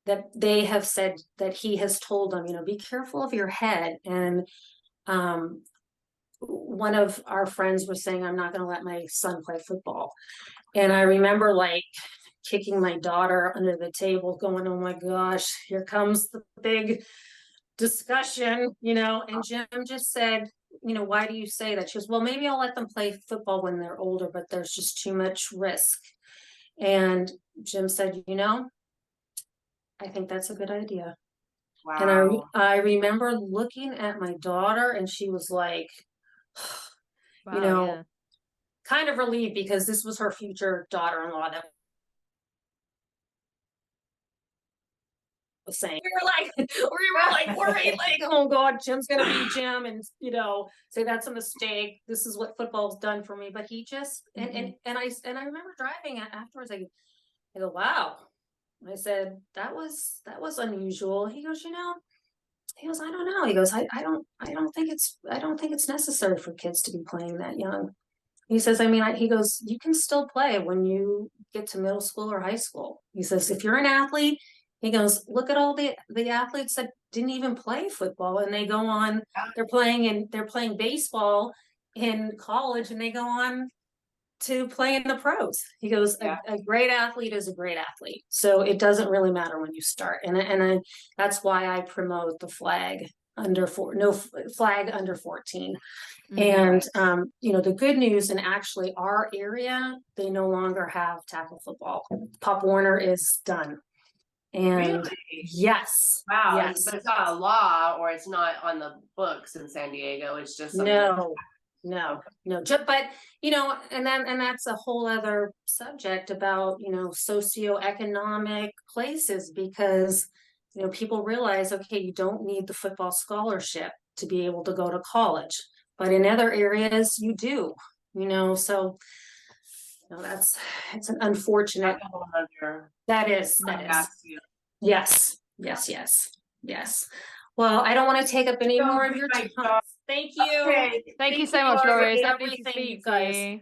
Speaker 2: that he has told them, be careful of your head. And one of our friends was saying, I'm not going to let my son play football. And I remember, like, kicking my daughter under the table going, oh my gosh, here comes the big discussion, and Jim just said, why do you say that? She goes, well, maybe I'll let them play football when they're older, but there's just too much risk. And Jim said, I think that's a good idea.
Speaker 3: Wow.
Speaker 2: And I remember looking at my daughter, and she was like,
Speaker 1: wow,
Speaker 2: kind of relieved, because this was her future daughter-in-law that was saying, we were like worried, like, oh God, Jim's gonna be Jim, and say that's a mistake. This is what football's done for me. But he just and I remember driving afterwards. I go, wow. I said, that was unusual. He goes, I don't know. He goes, I don't think it's necessary for kids to be playing that young. He says, he goes, you can still play when you get to middle school or high school. He says, if you're an athlete, he goes, look at all the athletes that didn't even play football, and they go on, they're playing baseball in college, and they go on to play in the pros. He goes, a great athlete is a great athlete. So it doesn't really matter when you start. And that's why I promote the flag under 14. And, the good news, and actually our area, they no longer have tackle football. Pop Warner is done. And
Speaker 3: really?
Speaker 2: Yes.
Speaker 3: Wow.
Speaker 2: Yes.
Speaker 3: But it's not a law, or it's not on the books in San Diego. It's just
Speaker 2: no. No, but and that's a whole other subject about, socioeconomic places, because, people realize, okay, you don't need the football scholarship to be able to go to college, but in other areas you do, so, it's an unfortunate,
Speaker 3: That's a whole nother-
Speaker 2: that is, yes. Well, I don't want to take up any more of your time. Thank you.
Speaker 3: Okay.
Speaker 1: Thank you so much,
Speaker 2: for
Speaker 1: Lori. It's lovely to
Speaker 2: everything,
Speaker 1: speak
Speaker 2: you
Speaker 1: to
Speaker 2: guys.
Speaker 1: you.